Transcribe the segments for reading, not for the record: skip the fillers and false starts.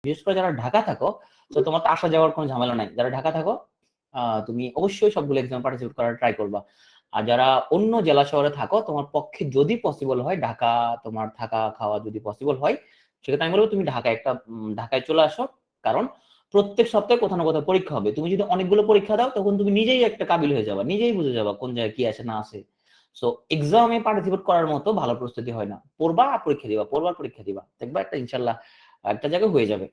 বিশেষ করে যারা ঢাকা থাকো, তো তোমার তো আসা যাওয়ার কোনো ঝামেলা নাই। যারা ঢাকা থাকো তুমি অবশ্যই সবগুলো এক্সাম পার্টিসিপেট করার ট্রাই করবা। আর যারা অন্য জেলা শহরে থাকো, তোমার পক্ষে যদি পসিবল হয় ঢাকা তোমার থাকা খাওয়া যদি পসিবল হয়, সেক্ষেত্রে আমি বলবো তুমি ঢাকায় চলে আসো। কারণ প্রত্যেক সপ্তাহে কোথাও না কোথাও পরীক্ষা হবে। তুমি যদি অনেকগুলো পরীক্ষা দাও, তখন তুমি নিজেই একটা কাবিল হয়ে যাবা, নিজেই বুঝে যাবা কোন জায়গায় কি আছে না আছে। সো এক্সামে পার্টিসিপেট করার মতো ভালো প্রস্তুতি হয় না। পড়বা আর পরীক্ষা দিবা, পড়বার পরীক্ষা দিবা, দেখবা একটা ইনশাল্লাহ একটা জায়গায় হয়ে যাবে।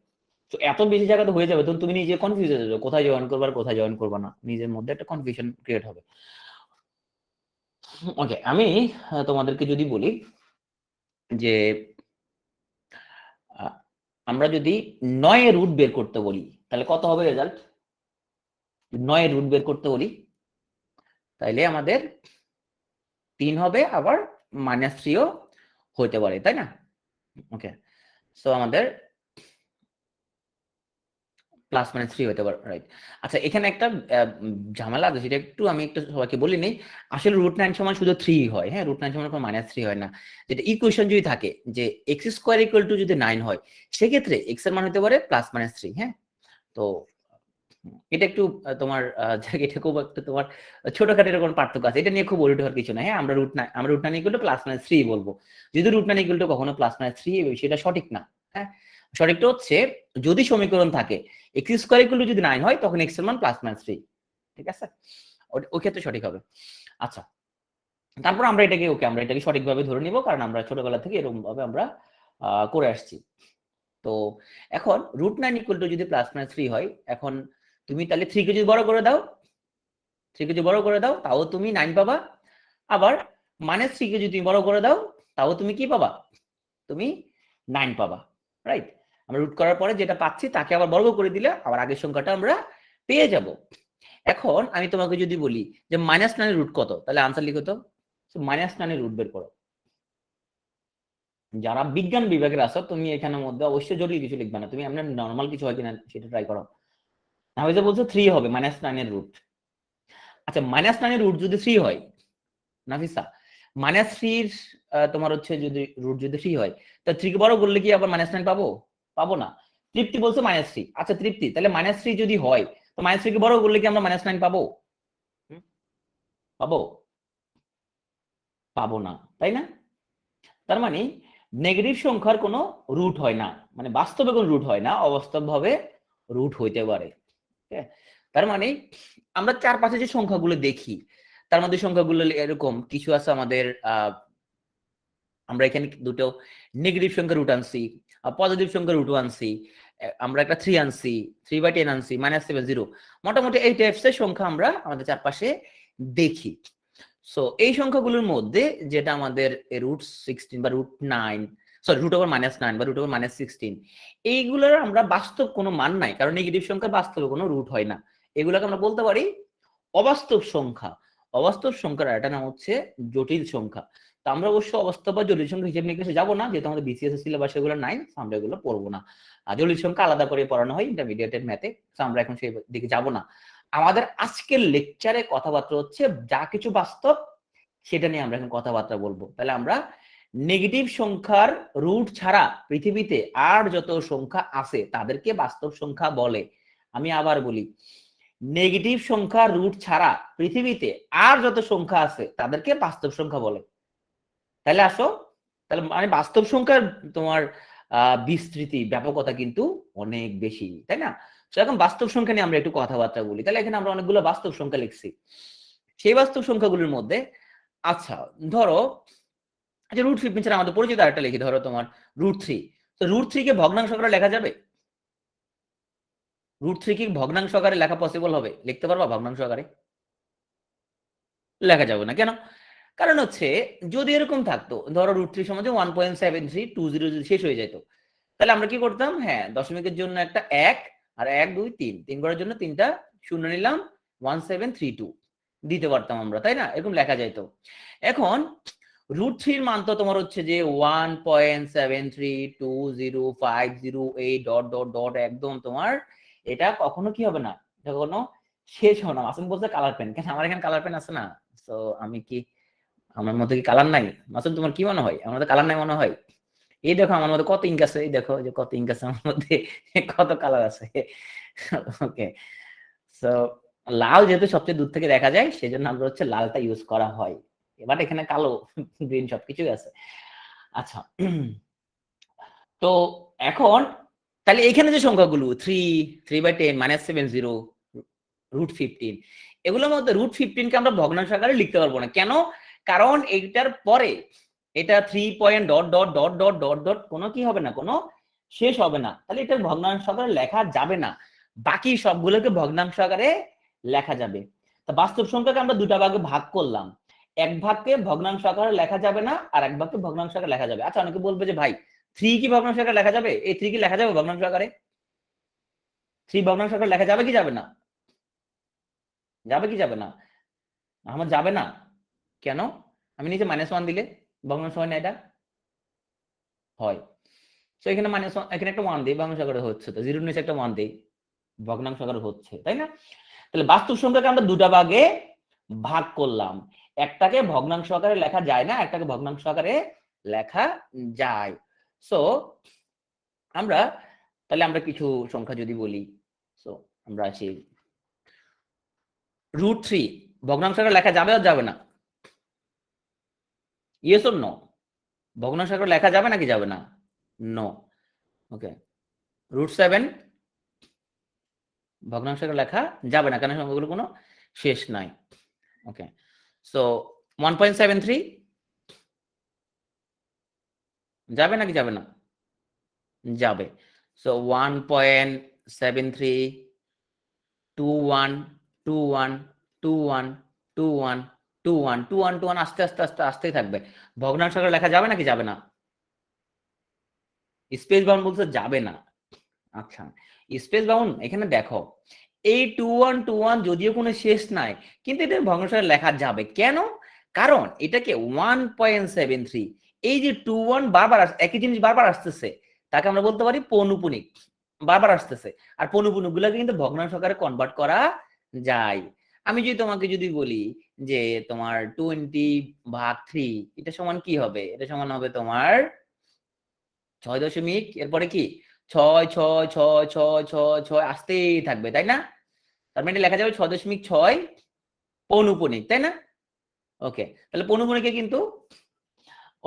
তো এত বেশি জায়গাতে হয়ে যাবে, তখন তুমি নিজে কনফিউজ হয়ে যাবে কোথায় জয়েন করবা আর কোথায় জয়েন করবা না, নিজের মধ্যে একটা কনফিউশন ক্রিয়েট হবে। ওকে, আমি তোমাদেরকে যদি বলি যে আহ, আমরা যদি 9 রুট বের করতে বলি, তাহলে কত হবে রেজাল্ট? 9 রুট বের করতে বলি, তাইলে আমাদের 3 হবে, আবার -3ও হইতে পারে, তাই না? ওকে, সো আমাদের +-3 হতে পারে, রাইট? আচ্ছা, এখানে একটা ঝামেলা আছে, সেটা আমি একটু সবাইকে বলি নেই। আসলে √9 সমান শুধু 3 হয়, হ্যাঁ, √9 সমান কোনো -3 হয় না। যেটা ইকুয়েশন যদি থাকে যে x² যদি 9 হয়, সেক্ষেত্রে x এর মান হতে পারে +-3, হ্যাঁ। তো এটা একটু তোমার এটা খুব একটা তোমার ছোটখাটো এরকম পার্থক্য আছে, এটা নিয়ে খুব ওরিড হওয়ার কিছু নাই, হ্যাঁ। আমরা √9 +-3 বলবো। যদি √9 কখনো +-3, সেটা সঠিক না, হ্যাঁ। সঠিকটা হচ্ছে যদি সমীকরণ থাকে x² যদি 9 হয়, তখন x এর মান +-3, ঠিক আছে? ওই ক্ষেত্রে সঠিক হবে। আচ্ছা, তারপর আমরা এটাকে সঠিকভাবে ধরে নিব, কারণ আমরা ছোটবেলা থেকে এরকম ভাবে আমরা করে আসছি। তো এখন √9 যদি +-3 হয়, এখন তুমি তাহলে 3 কে যদি বড় করে দাও, 3 কে যদি বড় করে দাও, তাও তুমি 9 পাবা। আবার -3 কে যদি তুমি বড় করে দাও, তাও তুমি কি পাবা? তুমি 9 পাবা, রাইট? আমরা রুট করার পরে যেটা পাচ্ছি তাকে আবার বর্গ করে দিলে আবার আগের সংখ্যাটা আমরা পেয়ে যাব। এখন আমি তোমাকে যদি বলি যে -9 এর রুট কত, তাহলে আনসার লিখো তো। -9 এর রুট বের করো। যারা বিজ্ঞান বিভাগের আছো, তুমি এখানের মধ্যে অবশ্যই জটিল কিছু লিখবে না, তুমি এমনি নর্মাল কিছু হয় কিনা সেটা ট্রাই করো। না হলে বলছো 3 হবে -9 এর রুট। আচ্ছা, -9 এর রুট যদি 3 হয়, নাফিসা, -3 তোমার হচ্ছে যদি রুট যদি 3 হয়, তা 3 কে বড় করলে কি আবার -9 পাবো? পাবো না। তৃপ্তি বলছো -3। আচ্ছা তৃপ্তি, তাহলে -3 যদি হয়, তো -3 কে বড় করলে কি আমরা -9 পাবো? হুম, পাবো? পাবো না, তাই না? তার মানে নেগেটিভ সংখ্যার কোনো রুট হয় না, মানে বাস্তবে কোনো রুট হয় না, অবাস্তব ভাবে রুট হইতে পারে। তার মানে আমরা চারপাশে যে সংখ্যাগুলো দেখি, তার মধ্যে সংখ্যাগুলো এরকম কিছু আছে আমাদের। আমরা এখানে দুটো নেগেটিভ সংখ্যা রুট আনছি, পজিটিভ সংখ্যা রুট আনছি, আমরা একটা 3 আনছি, 3/10 আনছি, -7 0। মোটামুটি এই টাইপসের সংখ্যা আমরা আমাদের চারপাশে দেখি। সো এই সংখ্যাগুলোর মধ্যে যেটা আমাদের √16 বা √9, সরি √9 বা √16, এইগুলোর আমরা বাস্তব কোনো মান নাই, কারণ নেগেটিভ সংখ্যার বাস্তবে কোনো রুট হয় না। এগুলোকে আমরা বলতে পারি অবাস্তব সংখ্যা। অবাস্তব সংখ্যার একটা নাম হচ্ছে জটিল সংখ্যা। তো আমরা অবশ্য অবাস্তব বা জটিল সংখ্যা হিসেবে নিকেশে যাবো না, যেহেতু আমাদের বিসিএস সিলেবাস এগুলো নাই, আমরা এগুলো পড়বো না। আর জটিল সংখ্যা আলাদা করে পড়ানো হয় ইন্টারমিডিয়েটের ম্যাথে, তো আমরা এখন সেই দিকে যাবো না। আমাদের আজকের লেকচারে কথাবার্তা হচ্ছে যা কিছু বাস্তব সেটা নিয়ে আমরা এখন কথাবার্তা বলবো। তাহলে আমরা নেগেটিভ সংখ্যার রুট ছাড়া পৃথিবীতে আর যত সংখ্যা আছে তাদেরকে বাস্তব সংখ্যা বলে। আমি আবার বলি, নেগেটিভ সংখ্যা রুট ছাড়া পৃথিবীতে আর যত সংখ্যা আছে তাদেরকে বাস্তব সংখ্যা বলে। তাহলে আসো, তাহলে মানে বাস্তব সংখ্যার তোমার বিস্তৃতি ব্যাপকতা কিন্তু অনেক বেশি, তাই না? তো এখন বাস্তব সংখ্যা নিয়ে আমরা একটু কথাবার্তা বলি। তাহলে এখানে আমরা অনেকগুলো বাস্তব সংখ্যা লিখছি। সেই বাস্তব সংখ্যাগুলোর মধ্যে, আচ্ছা ধরো যে √15 ছাড়া আমাদের পরিচিত আরেকটা লিখি, ধরো তোমার √3। তো √3 কে ভগ্নাংশ আকারে লেখা যাবে? √3 কি ভগ্নাংশ আকারে লেখা পসিবল হবে? লিখতে পারবা ভগ্নাংশ আকারে? লেখা যাবে না, কেন? কারণ হচ্ছে যদি এরকম থাকতো, ধরো √3 সমান 1.7320 যদি শেষ হয়ে যেত, তাহলে আমরা কি করতাম? হ্যাঁ, দশমিকের জন্য একটা 1, আর 1 2 3 3 করার জন্য 3টা শূন্য নিলাম, 1732 দিতে পারতাম আমরা, তাই না? এরকম লেখা যাইতো। এখন √3 এর মান তো তোমার হচ্ছে যে 1.732050 ডট ডট ডট একদম তোমার, এটা কখনো কি হবে না, এটা কখনো শেষ হবে না। মাসুম বলছে কালার পেন, কেন আমার এখানে কালার পেন আছে না? তো আমি কি, আমার মধ্যে কি কালার নাই? মাসুম তোমার কি মনে হয়, আমার মধ্যে কালার নাই মনে হয়? এই দেখো আমার মধ্যে কত ইঙ্ক আছে, এই দেখো যে কত ইঙ্ক আছে আমার মধ্যে, কত কালার আছে। ওকে, সো লাল যেহেতু সবচেয়ে দূর থেকে দেখা যায় সেজন্য আমরা হচ্ছে লালটা ইউজ করা হয়। এবার এখানে কালো গ্রিন সবকিছুই আছে। আচ্ছা, তো এখন তাহলে এখানে যে সংখ্যাগুলো 3/10, -7, 0, √15, এগুলোর মধ্যে √15 কে আমরা ভগ্নাংশ আকারে লিখতে পারবো না। কেন? কারণ এইটার পরে এটা 3 point dot dot dot dot dot dot কোনো কি হবে না, কোনো শেষ হবে না, তাহলে এটা ভগ্নাংশ আকারে লেখা যাবে না। বাকি সবগুলোকে ভগ্নাংশ আকারে লেখা যাবে। তো বাস্তব সংখ্যাকে আমরা দুটা ভাগে ভাগ করলাম, এক ভাগকে ভগ্নাংশ আকারে লেখা যাবে না, আর এক ভাগকে ভগ্নাংশ আকারে লেখা যাবে। আচ্ছা, অনেকে বলবে যে ভাই 3 কি ভগ্নাংশ আকারে লেখা যাবে? এই 3 কি লেখা যাবে ভগ্নাংশ আকারে? 3 ভগ্নাংশ আকারে লেখা যাবে কি যাবে না? যাবে কি যাবে না? আমার যাবে না কেন? আমি নিচে -1 দিলে ভগ্নাংশ হয় না? এটা হয়। তো এখানে -1, এখানে একটা 1 দিই, ভগ্নাংশ আকারে হচ্ছে। তো 0 নিচে একটা 1 দিই, ভগ্নাংশ আকারে হচ্ছে, তাই না? তাহলে বাস্তব সংখ্যাকে আমরা দুটা ভাগে ভাগ করলাম, একটাকে ভগ্নাংশ আকারে লেখা যায় না, একটাকে ভগ্নাংশ আকারে লেখা যায়। সো আমরা তাহলে আমরা কিছু সংখ্যা যদি বলি, সো আমরা আসি √3 ভগ্নাংশ আকারে লেখা যাবে আর যাবে না? Yes or no? ভগ্নাংশ আকারে লেখা যাবে নাকি যাবে না? নো। ওকে, √7 ভগ্নাংশ আকারে লেখা যাবে না, কারণ সংখ্যাগুলো কোনো শেষ নাই। ওকে, সো 1.73 যাবে নাকি যাবে না? যাবে। সো 1.73, 21, 21, 21, 21, 21, 21, 21 আস্তে আস্তে আস্তে আসতেই থাকবে। ভগ্নাংশ আকারে লেখা যাবে নাকি যাবে না? স্পেস বাউন্ড বলতে যাবে না। আচ্ছা, স্পেস বাউন্ড এখানে দেখো, এই 21, 21 যদিও কোনো শেষ নাই, কিন্তু এটা ভগ্নাংশ আকারে লেখা যাবে। কেন? কারণ এটাকে 1.73, এই যে 21 বারবার একই জিনিস বারবার আসতেছে, তাকে আমরা বলতে পারি পৌনঃপুনিক, বারবার আসতেছে। আর পৌনঃপুনিক গুলোকে কিন্তু ভগ্নাংশ আকারে কনভার্ট করা যায়। আমি যদি তোমাকে যদি বলি যে তোমার 20/3 এটা সমান কি হবে? এটা সমান হবে তোমার 6 দশমিক, এরপরে কি 6 আসতেই থাকবে, তাই না? তার মানে লেখা যাবে 6.6 পৌনঃপুনিক, তাই না? ওকে, তাহলে পৌনঃপুনিকে কিন্তু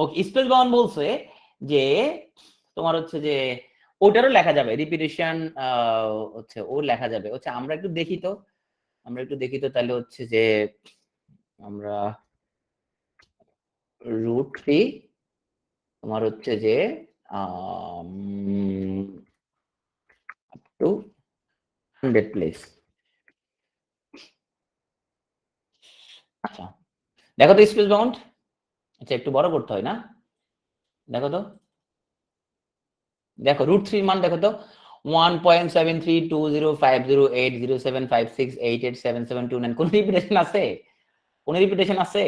ওকে স্পেস বাউন্ড বলছে যে তোমার হচ্ছে যে ওটারও লেখা যাবে, রিপিটেশন হচ্ছে ও লেখা যাবে। হচ্ছে আমরা একটু দেখি তো, তাহলে হচ্ছে যে আমরা √3 তোমার হচ্ছে যে টু 100 প্লেস। আচ্ছা, দেখো তো স্পেস বাউন্ড, আচ্ছা একটু বড় করতে হয় না? দেখো তো, দেখো √3 মান দেখো তো 1.732050807756887729। কোন রিপিটেশন আছে? কোন রিপিটেশন আছে?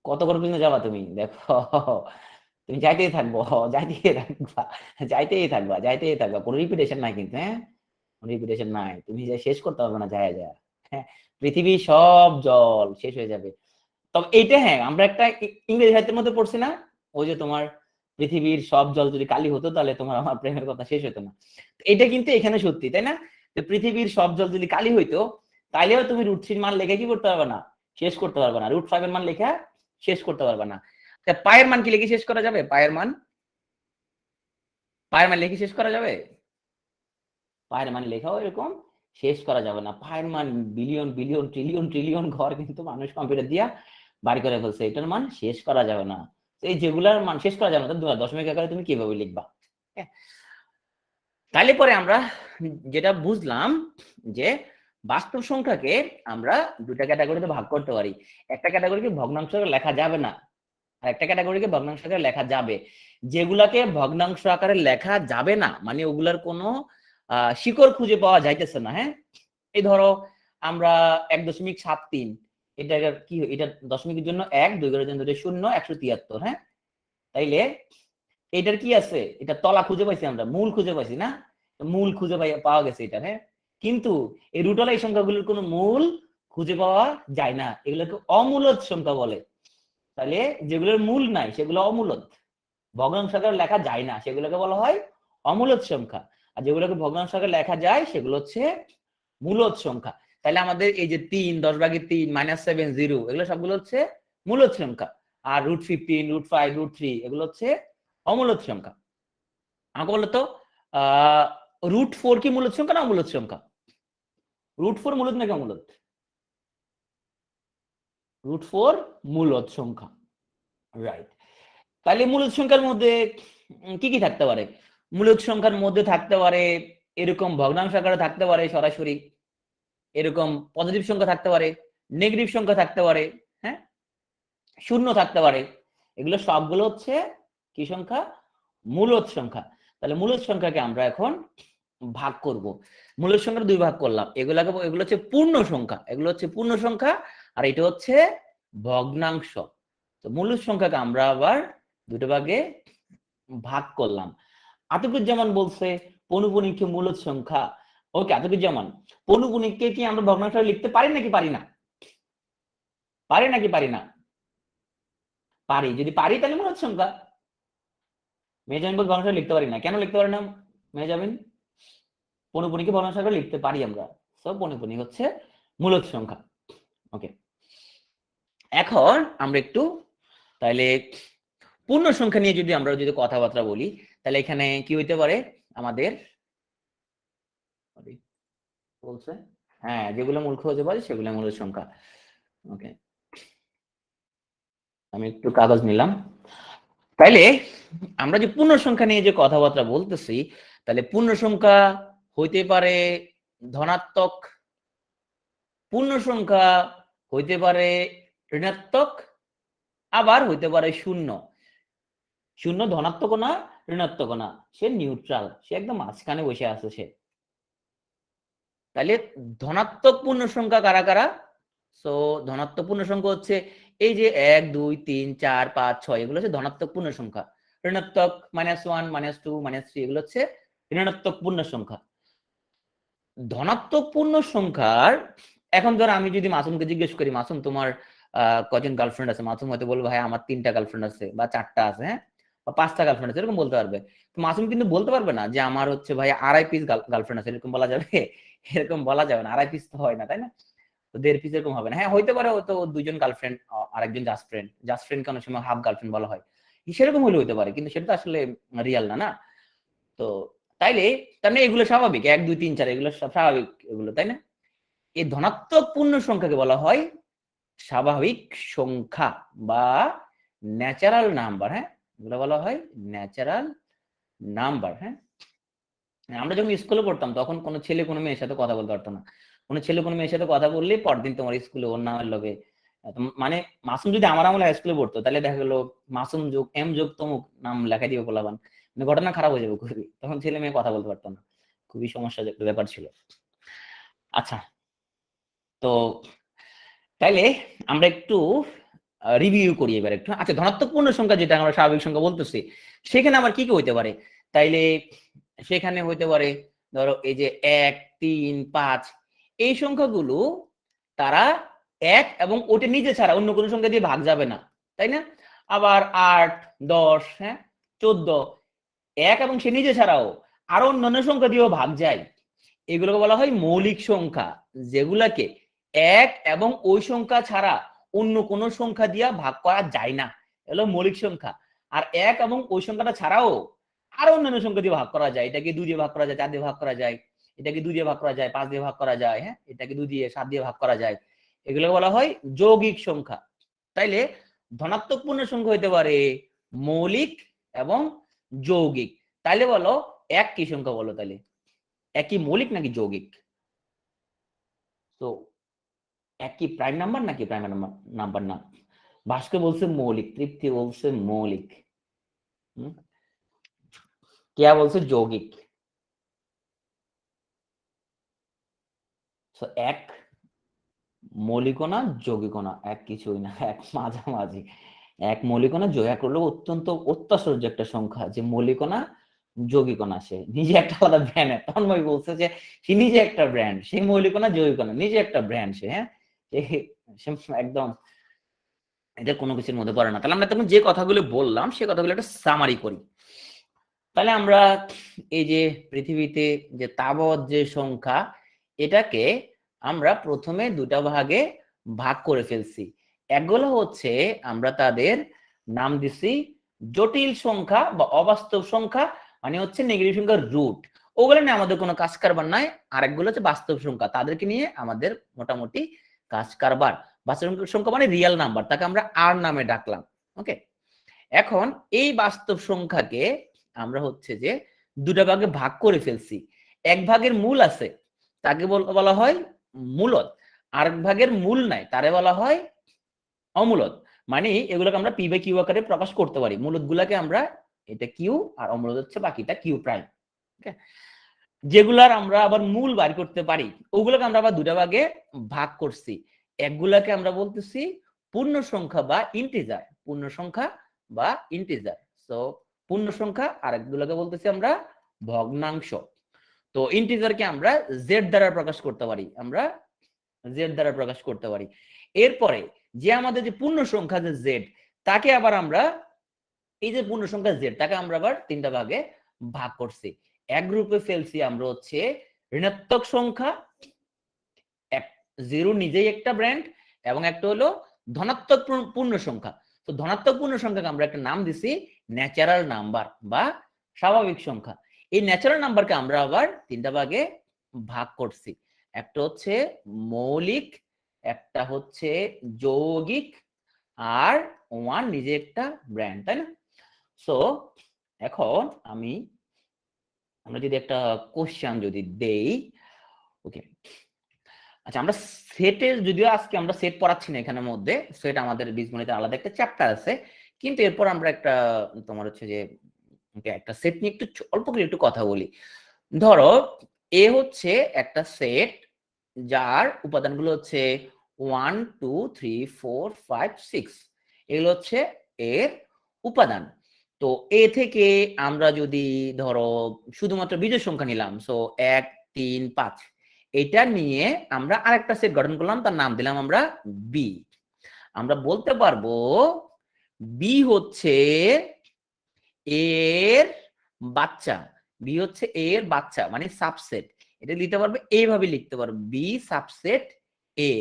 কত করে পর্যন্ত যাবা তুমি? দেখো তুমি যাইতেই থাকবো, যাইতেই থাকবা, কোনো রিপিটেশন নাই কিন্তু। হ্যাঁ, কোনো রিপিটেশন নাই, তুমি যা শেষ করতে পারবে না যায় যায়। হ্যাঁ, পৃথিবীর সব জল শেষ হয়ে যাবে। তবে এইটা হ্যাঁ, আমরা একটা ইংরেজি সাহিত্যের মধ্যে পড়ছি না, ওই যে তোমার পৃথিবীর সব জল যদি কালি হতো তাহলে তোমার আমার প্রেমের কথা শেষ হতো না। এটা কিন্তু এখানে সত্যি, তাই না? যে পৃথিবীর সব জল যদি কালি হইতো তাইলেও তুমি √3 মান লেখা কি করতে পারবে না, শেষ করতে পারবে না। √5 এর মান লেখা শেষ করতে পারবে না। পায়ের মান কি লিখে শেষ করা যাবে? পায়ের মান লিখে শেষ করা যাবে? পায়ের মান লেখাও এরকম শেষ করা যাবে না। পায়ের মান বিলিয়ন বিলিয়ন ট্রিলিয়ন ট্রিলিয়ন ঘর কিন্তু মানুষ কম্পিউটার দিয়া বাড়ি করে ফেলছে, এটার মান শেষ করা যাবে না। এই যেগুলার মান শেষ করা যাবে না, দশমিক আকারে তুমি কিভাবে লিখবা? তাহলে পরে আমরা যেটা বুঝলাম যে বাস্তব সংখ্যাকে আমরা দুটা ক্যাটাগরিতে ভাগ করতে পারি। একটা ক্যাটাগরিকে ভগ্নাংশ আকারে লেখা যাবে না, আর একটা ক্যাটাগরিকে ভগ্নাংশ আকারে লেখা যাবে। যেগুলাকে ভগ্নাংশ আকারে লেখা যাবে না মানে ওগুলার কোনো শিকড় খুঁজে পাওয়া যাইতেছে না। হ্যাঁ, এই ধরো আমরা 1.73, এটা কি, এটা দশমিকের জন্য 1, 2 ঘরের জন্য 0, 173। হ্যাঁ, তাইলে এটার কি আছে? এটা তলা খুঁজে পাইছি, আমরা মূল খুঁজে পাইছি না? মূল খুঁজে পাওয়া গেছে এটা। হ্যাঁ, কিন্তু এই রুটওয়ালা এই সংখ্যাগুলোর কোনো মূল খুঁজে পাওয়া যায় না, এগুলোকে অমূলদ সংখ্যা বলে। তাহলে যেগুলোর মূল নাই সেগুলো অমূলদ, ভগ্নাংশ আকারে লেখা যায় না সেগুলোকে বলা হয় অমূলদ সংখ্যা, আর যেগুলোকে ভগ্নাংশ আকারে লেখা যায় সেগুলো হচ্ছে মূলদ সংখ্যা। তাহলে আমাদের এই যে 3, 10/3, -7, 0 এগুলো সবগুলো হচ্ছে মূলদ সংখ্যা, আর √15, √5, √3 এগুলো হচ্ছে অমূলদ সংখ্যা। আমাকে বলতো √4 কি মূলদ সংখ্যা না অমূলদ সংখ্যা? √4 মূলদ নাকি অমূলদ? √4 মূলদ সংখ্যা, রাইট। তাহলে মূলদ সংখ্যার মধ্যে কি কি থাকতে পারে? মূলদ সংখ্যার মধ্যে থাকতে পারে এরকম ভগ্নাংশ আকারে থাকতে পারে সরাসরি, এরকম পজিটিভ সংখ্যা থাকতে পারে, নেগেটিভ সংখ্যা থাকতে পারে, হ্যাঁ, শূন্য থাকতে পারে। এগুলো সবগুলো হচ্ছে কি সংখ্যা? মূলদ সংখ্যা। তাহলে মূলদ সংখ্যাকে আমরা এখন ভাগ করব। মূলদ সংখ্যার দুই ভাগ করলাম, এগুলো হচ্ছে পূর্ণ সংখ্যা, এগুলো হচ্ছে পূর্ণ সংখ্যা, আর এটা হচ্ছে ভগ্নাংশ। তো মূলদ সংখ্যাকে আমরা আবার দুটো ভাগে ভাগ করলাম। আতিকুজ্জামান বলছে পৌনঃপুনিককে মূলদ সংখ্যা। ওকে আতিকুজ্জামান, পৌনঃপুনিককে কি আমরা ভগ্নাংশ লিখতে পারি নাকি পারি না? পারি নাকি পারি না? পারি। যদি পারি তাহলে মূলদ সংখ্যা। মেজামিন বল ভগ্নাংশ লিখতে পারি না, কেন লিখতে পারি না মেজামিন? পৌনঃপুনিককে ভগ্নাংশ আকারে লিখতে পারি আমরা, সো পৌনঃপুনিক হচ্ছে মূলদ সংখ্যা। ওকে, এখন আমরা একটু তাহলে পূর্ণ সংখ্যা নিয়ে যদি কথাবার্তা বলি, তাহলে এখানে কি হইতে পারে আমাদের বলছে, হ্যাঁ যেগুলো মূল হতে পারে সেগুলো মূলদ সংখ্যা। ওকে, আমি একটু কাগজ নিলাম। তাইলে আমরা যে পূর্ণ সংখ্যা নিয়ে যে কথাবার্তা বলতেছি, তাহলে পূর্ণ সংখ্যা হইতে পারে ধনাত্মক, পূর্ণ সংখ্যা হইতে পারে ঋণাত্মক, আবার হইতে পারে শূন্য। শূন্য ধনাত্মক না ঋণাত্মক না, সে নিউট্রাল, সে একদম মাঝখানে বসে আছে সে। তাহলে ধনাত্মক পূর্ণ সংখ্যা কারা কারা? সো ধনাত্মক পূর্ণ সংখ্যা হচ্ছে এই যে 1, 2, 3, 4, 5, 6 এগুলো হচ্ছে ধনাত্মক পূর্ণ সংখ্যা। ঋণাত্মক -1, -2, -3 এগুলো হচ্ছে ঋণাত্মক পূর্ণ সংখ্যা। ধনাত্মক পূর্ণ সংখ্যার এখন ধর আমি যদি মাসুমকে জিজ্ঞেস করি, মাসুম তোমার কজন গার্লফ্রেন্ড আছে? মাসুম হয়তো বলবো ভাই আমার 3টা গার্লফ্রেন্ড আছে বা 4টা আছে, হ্যাঁ, বা 5টা গার্লফ্রেন্ড আছে, এরকম বলতে পারবে। মাসুম কিন্তু বলতে পারবে না যে আমার হচ্ছে ভাই 2.5 পিস গার্লফ্রেন্ড আছে, এরকম বলা যাবে? এরকম বলা যাবে না, 2.5 পিস তো হয় না, তাই না? তো 1.5 পিস এরকম হবে না। হ্যাঁ হইতে পারে হয়তো 2জন গার্লফ্রেন্ড আর একজন জাস্ট ফ্রেন্ড, জাস্ট ফ্রেন্ডকে অনেক সময় হাফ গার্লফ্রেন্ড বলা হয়, সেরকম হলে হইতে পারে, কিন্তু সেটা তো আসলে রিয়াল না, না? তো তাইলে তার মানে এগুলো স্বাভাবিক, 1, 2, 3, 4 এগুলো সব স্বাভাবিক এগুলো, তাই না? এই ধনাত্মক পূর্ণ সংখ্যাকে বলা হয় স্বাভাবিক সংখ্যা বা ন্যাচারাল নাম্বার, হ্যাঁ, এগুলো বলা হয় ন্যাচারাল নাম্বার। হ্যাঁ, আমরা যখন স্কুলে পড়তাম তখন কোনো ছেলে কোনো মেয়ের সাথে কথা বলতে পারতো না, কোনো ছেলে কোনো মেয়ের সাথে কথা বললে পরদিন তোমার স্কুলে ওর নামের লগে মানে মাসুম যদি আমার আমলে স্কুলে পড়তো তাহলে দেখা গেলো মাসুম যোগ এম যোগ তমুক নাম লেখা দিবে পোলাপান, মানে ঘটনা খারাপ হয়ে যাবে খুবই, তখন ছেলে মেয়ে কথা বলতে পারতো না, খুবই সমস্যা ব্যাপার ছিল। আচ্ছা, তো তাইলে আমরা একটু রিভিউ করি এবার একটু। আচ্ছা, ধনাত্মক পূর্ণ সংখ্যা যেটা আমরা স্বাভাবিক সংখ্যা বলতেছি, সেখানে আবার কি কি হইতে পারে? তাইলে সেখানে হইতে পারে ধরো এই যে 1, 3, 5 এই সংখ্যাগুলো তারা 1 এবং ওটা নিজে ছাড়া অন্য কোনো সংখ্যা দিয়ে ভাগ যাবে না, তাই না? আবার 8, 10, হ্যাঁ, 14 1 এবং সে নিজে ছাড়াও আরো অন্যান্য সংখ্যা দিয়েও ভাগ যায়, এগুলোকে বলা হয় মৌলিক সংখ্যা, যেগুলাকে 1 এবং ওই সংখ্যা ছাড়া অন্য কোন সংখ্যা দিয়া ভাগ করা যায় না, এগুলো মৌলিক সংখ্যা। আর 1 এবং ওই সংখ্যাটা ছাড়াও আরো অন্যান্য সংখ্যা দিয়ে ভাগ করা যায়, এটাকে 2 দিয়ে ভাগ করা যায়, 4 দিয়ে ভাগ করা যায়, এটাকে 2 দিয়ে ভাগ করা যায়, 5 দিয়ে ভাগ করা যায়, হ্যাঁ, এটাকে 2 দিয়ে 7 দিয়ে ভাগ করা যায়, এগুলোকে বলা হয় যৌগিক সংখ্যা। তাইলে ধনাত্মক পূর্ণ সংখ্যা হইতে পারে মৌলিক এবং যৌগিক। তাইলে বলো 1 কি সংখ্যা? বলো তাইলে 1 কি মৌলিক নাকি যৌগিক? তো 1 কি প্রাইম নাম্বার নাকি প্রাইম নাম্বার না? ভাস্কর বলছে মৌলিক, তৃপ্তি বলছে মৌলিক, কেয়া বলছে যৌগিক। 1 মৌলিক না যৌগিক না, এক কিছুই না, এক মাঝামাঝি। 1 মৌলিক না যৌগিক, 1 হলো অত্যন্ত অত্যাশ্চর্য একটা সংখ্যা, যে মৌলিক না যৌগিক না, সে নিজে একটা আলাদা ব্র্যান্ড। তন্ময় বলছে যে সে নিজে একটা ব্র্যান্ড, সে মৌলিক না যৌগিক না, নিজে একটা ব্র্যান্ড সে, হ্যাঁ, সে একদম এটা কোনো কিছুর মধ্যে পড়ে না। তাহলে আমরা তখন যে কথাগুলো বললাম সে কথাগুলো একটা সামারি করি। তাহলে আমরা এই যে পৃথিবীতে যে তাবৎ যে সংখ্যা, এটাকে আমরা প্রথমে দুটা ভাগে ভাগ করে ফেলছি। একগুলো হচ্ছে আমরা তাদের নাম দিছি জটিল সংখ্যা বা অবাস্তব সংখ্যা, মানে হচ্ছে নেগেটিভ সংখ্যার রুট, ওগুলো নিয়ে আমাদের কোনো কাজ কারবার নাই। আর একগুলো হচ্ছে বাস্তব সংখ্যা, তাদেরকে নিয়ে আমাদের মোটামুটি কাজ কারবার। বাস্তব সংখ্যা মানে রিয়েল নাম্বার, তাকে আমরা আর নামে ডাকলাম। ওকে, এখন এই বাস্তব সংখ্যাকে আমরা হচ্ছে যে দুটা ভাগে ভাগ করে ফেলছি। এক ভাগের মূল আছে, তাকে বলা হয় মূলদ। আরেক ভাগের মূল নাই, তারে বলা হয় অমূলদ। মানে এগুলোকে আমরা পি বাই কিউ আকারে প্রকাশ করতে পারি। মূলদ গুলাকে আমরা, এটা কিউ আর অমূলদ হচ্ছে বাকিটা কিউ প্রাইম। ওকে, যেগুলার আমরা আবার মূল বার করতে পারি ওগুলোকে আমরা আবার দুটা ভাগে ভাগ করছি। একগুলাকে আমরা বলতেছি পূর্ণ সংখ্যা বা ইন্টিজার, পূর্ণ সংখ্যা বা ইন্টিজার। সো পূর্ণ সংখ্যা, আর একগুলোকে বলতেছি আমরা ভগ্নাংশ। তো ইন্টিজারকে আমরা জেড দ্বারা প্রকাশ করতে পারি, আমরা জেড দ্বারা প্রকাশ করতে পারি। এরপরে যে আমাদের যে পূর্ণ সংখ্যা যে জেড, তাকে আবার আমরা, এই যে পূর্ণ সংখ্যা জেড, তাকে আমরা আবার তিনটা ভাগে ভাগ করছি। এক গ্রুপে ফেলছি আমরা হচ্ছে ঋণাত্মক সংখ্যা, এক জিরো নিজেই একটা ব্র্যান্ড, এবং একটা হলো ধনাত্মক পূর্ণ সংখ্যা। তো ধনাত্মক পূর্ণ সংখ্যাকে আমরা একটা নাম দিছি ন্যাচারাল নাম্বার বা স্বাভাবিক সংখ্যা। এই ন্যাচারাল নাম্বারকে আমরা আবার তিনটা ভাগে ভাগ করছি। একটা হচ্ছে মৌলিক, একটা হচ্ছে যৌগিক, আর ওয়ান নিজে একটা ব্র্যান্ড, তাই না? সো এখন আমরা যদি একটা কোশ্চেন যদি দেই, ওকে, আচ্ছা, আমরা সেটের, যদিও আজকে আমরা সেট পড়াচ্ছি না এখানের মধ্যে, সেট আমাদের বীজগণিতে আলাদা একটা চ্যাপ্টার আছে, কিন্তু এরপর আমরা একটা তোমার হচ্ছে যে একটা সেট নিয়ে একটু অল্প করে একটু কথা বলি। ধরো এ হচ্ছে একটা সেট যার উপাদানগুলো হচ্ছে 1 2 3 4 5 6, এগুলো হচ্ছে এর উপাদান। তো এ থেকে আমরা যদি ধরো শুধুমাত্র বিজোড় সংখ্যা নিলাম, সো 1 3 5, এটা নিয়ে আমরা আরেকটা সেট গঠন করলাম, তার নাম দিলাম আমরা বি। আমরা বলতে পারবো বি হচ্ছে এর বাচ্চা, বি হচ্ছে এর বাচ্চা মানে সাবসেট। এটা লিখতে পারবে, এইভাবে লিখতে পারবে বি সাবসেট এ।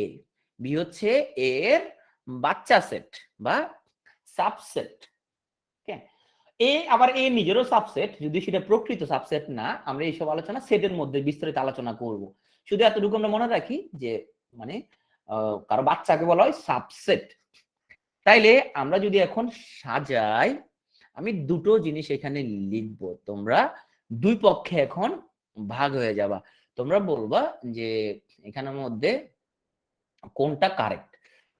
বি হচ্ছে এর বাচ্চা সেট বা সাবসেট। এ আবার এ নিজেরও সাবসেট, যদি সেটা প্রকৃত সাবসেট না, আমরা এইসব আলোচনা সেটের মধ্যে বিস্তারিত আলোচনা করব। শুধু এতটুকু আমরা মনে রাখি যে মানে কারো বাচ্চাকে বলা হয় সাবসেট। তাইলে আমরা যদি এখন সাজাই, আমি দুটো জিনিস এখানে লিখব, তোমরা দুই পক্ষে এখন ভাগ হয়ে যাবা। তোমরা বলবা যে এখানের মধ্যে কোনটা কারেক্ট।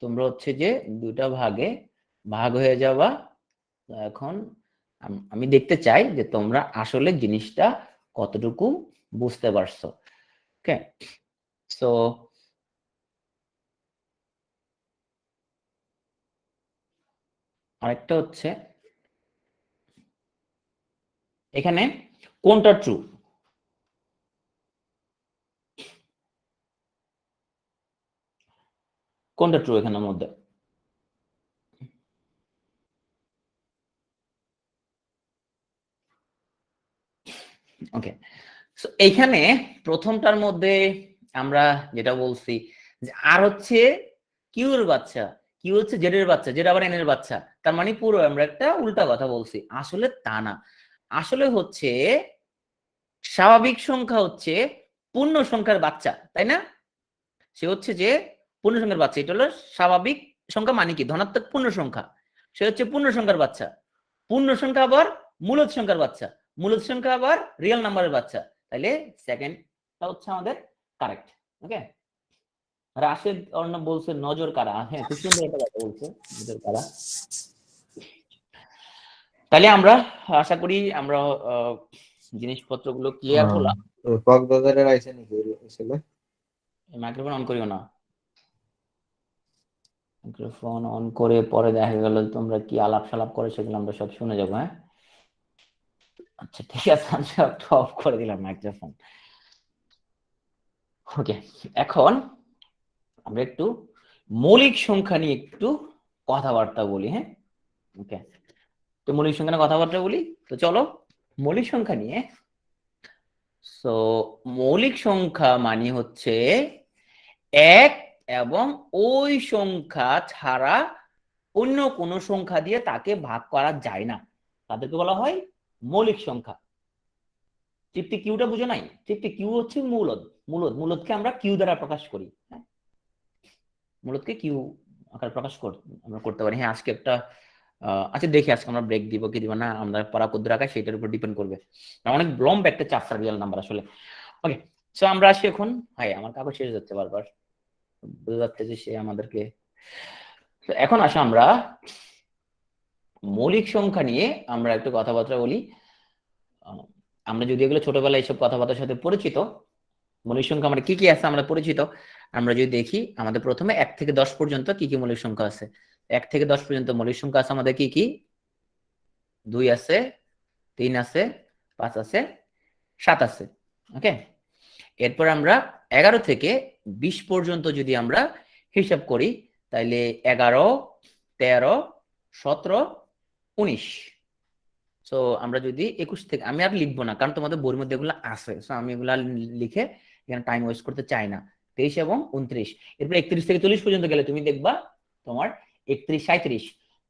তোমরা হচ্ছে যে দুইটা ভাগে ভাগ হয়ে যাবা। এখন আমি দেখতে চাই যে তোমরা আসলে জিনিসটা কতটুকু বুঝতে পারছো। ওকে, সো আরেকটা হচ্ছে এখানে কোনটা ট্রু, কোনটা ট্রু এখানের মধ্যে? ওকে, সো এইখানে প্রথমটার মধ্যে আমরা যেটা বলছি যে আর হচ্ছে কিউ এর বাচ্চা, কিউ হচ্ছে জেড এর বাচ্চা, জেড আবার এন এর বাচ্চা, তার মানে পুরো আমরা একটা উল্টা কথা বলছি। আসলে তা না, আসলে হচ্ছে স্বাভাবিক সংখ্যা হচ্ছে পূর্ণ সংখ্যার বাচ্চা, তাই না? সে হচ্ছে যে পূর্ণ সংখ্যার বাচ্চা, এটা হলো স্বাভাবিক সংখ্যা মানে কি ধনাত্মক পূর্ণ সংখ্যা, সে হচ্ছে পূর্ণ সংখ্যার বাচ্চা। পূর্ণ সংখ্যা আবার মূলদ সংখ্যার বাচ্চা, মূলদ সংখ্যা আবার রিয়েল নাম্বারের বাচ্চা। তাইলে সেকেন্ডটা হচ্ছে আমাদের কারেক্ট। ওকে, রাশেদ অর্ণব বলছে নজর কারা, হ্যাঁ খুব সুন্দর একটা কথা বলছে, নজর কারা। তাহলে আমরা আশা করি আমরা জিনিসপত্রগুলো ক্লিয়ার হলাম। কক্সবাজারের আইসে নাকি ছিল? মাইক্রোফোন অন করিও না, মাইক্রোফোন অন করে পরে দেখা গেল তোমরা কি আলাপ সালাপ করে সেগুলো আমরা সব শুনে যাবো। হ্যাঁ, আচ্ছা ঠিক আছে, আমি একটু অফ করে দিলাম মাইক্রোফোন। ওকে, এখন আমরা একটু মৌলিক সংখ্যা নিয়ে একটু কথাবার্তা বলি। হ্যাঁ, ওকে, তো মৌলিক সংখ্যা নিয়ে কথাবার্তা বলি। তো চলো মৌলিক সংখ্যা নিয়ে। সো মৌলিক সংখ্যা মানে হচ্ছে এক এবং ওই সংখ্যা ছাড়া অন্য কোনো সংখ্যা দিয়ে তাকে ভাগ করা যায় না, তাদেরকে বলা হয় মৌলিক সংখ্যা। তৃপ্তি কিউটা বুঝো নাই? তৃপ্তি কিউ হচ্ছে মূলদ। মূলদকে আমরা কিউ দ্বারা প্রকাশ করি। হ্যাঁ, মূলদকে কিউ আকার প্রকাশ আমরা করতে পারি। হ্যাঁ, আজকে একটা আচ্ছা দেখি আজকে আমরা ব্রেক দিব কি দিব না, আমরা পড়া কদ্দুর রাখা সেটার উপর ডিপেন্ড করবে। অনেক লম্বা একটা চ্যাপ্টার রিয়েল নাম্বার আসলে। ওকে, সো আমরা আসি এখন। হাই, আমার কাগজ শেষ যাচ্ছে বারবার, বোঝা যাচ্ছে যে সে আমাদেরকে। এখন আসো আমরা মৌলিক সংখ্যা নিয়ে আমরা একটু কথাবার্তা বলি। আমরা যদি এগুলো ছোটবেলায় এইসব কথাবার্তার সাথে পরিচিত, মৌলিক সংখ্যা আমরা কি কি আছে আমরা পরিচিত। আমরা যদি দেখি আমাদের প্রথমে 1 থেকে 10 পর্যন্ত কি কি মৌলিক সংখ্যা আছে। 1 থেকে 10 পর্যন্ত মৌলিক সংখ্যা আছে আমাদের কি কি? 2 আছে, 3 আছে, 5 আছে, 7 আছে। ওকে, এরপর আমরা 11 থেকে 20 পর্যন্ত যদি আমরা হিসাব করি, তাইলে 11, 13, 17, 19। সো আমরা যদি 21 থেকে, আমি আর লিখবো না কারণ তোমাদের বইয়ের মধ্যে এগুলো আছে, সো আমি এগুলা লিখে এখানে টাইম ওয়েস্ট করতে চাই না। 23 এবং 29, এরপর 31 থেকে 40 পর্যন্ত গেলে তুমি দেখবা তোমার 31, 37,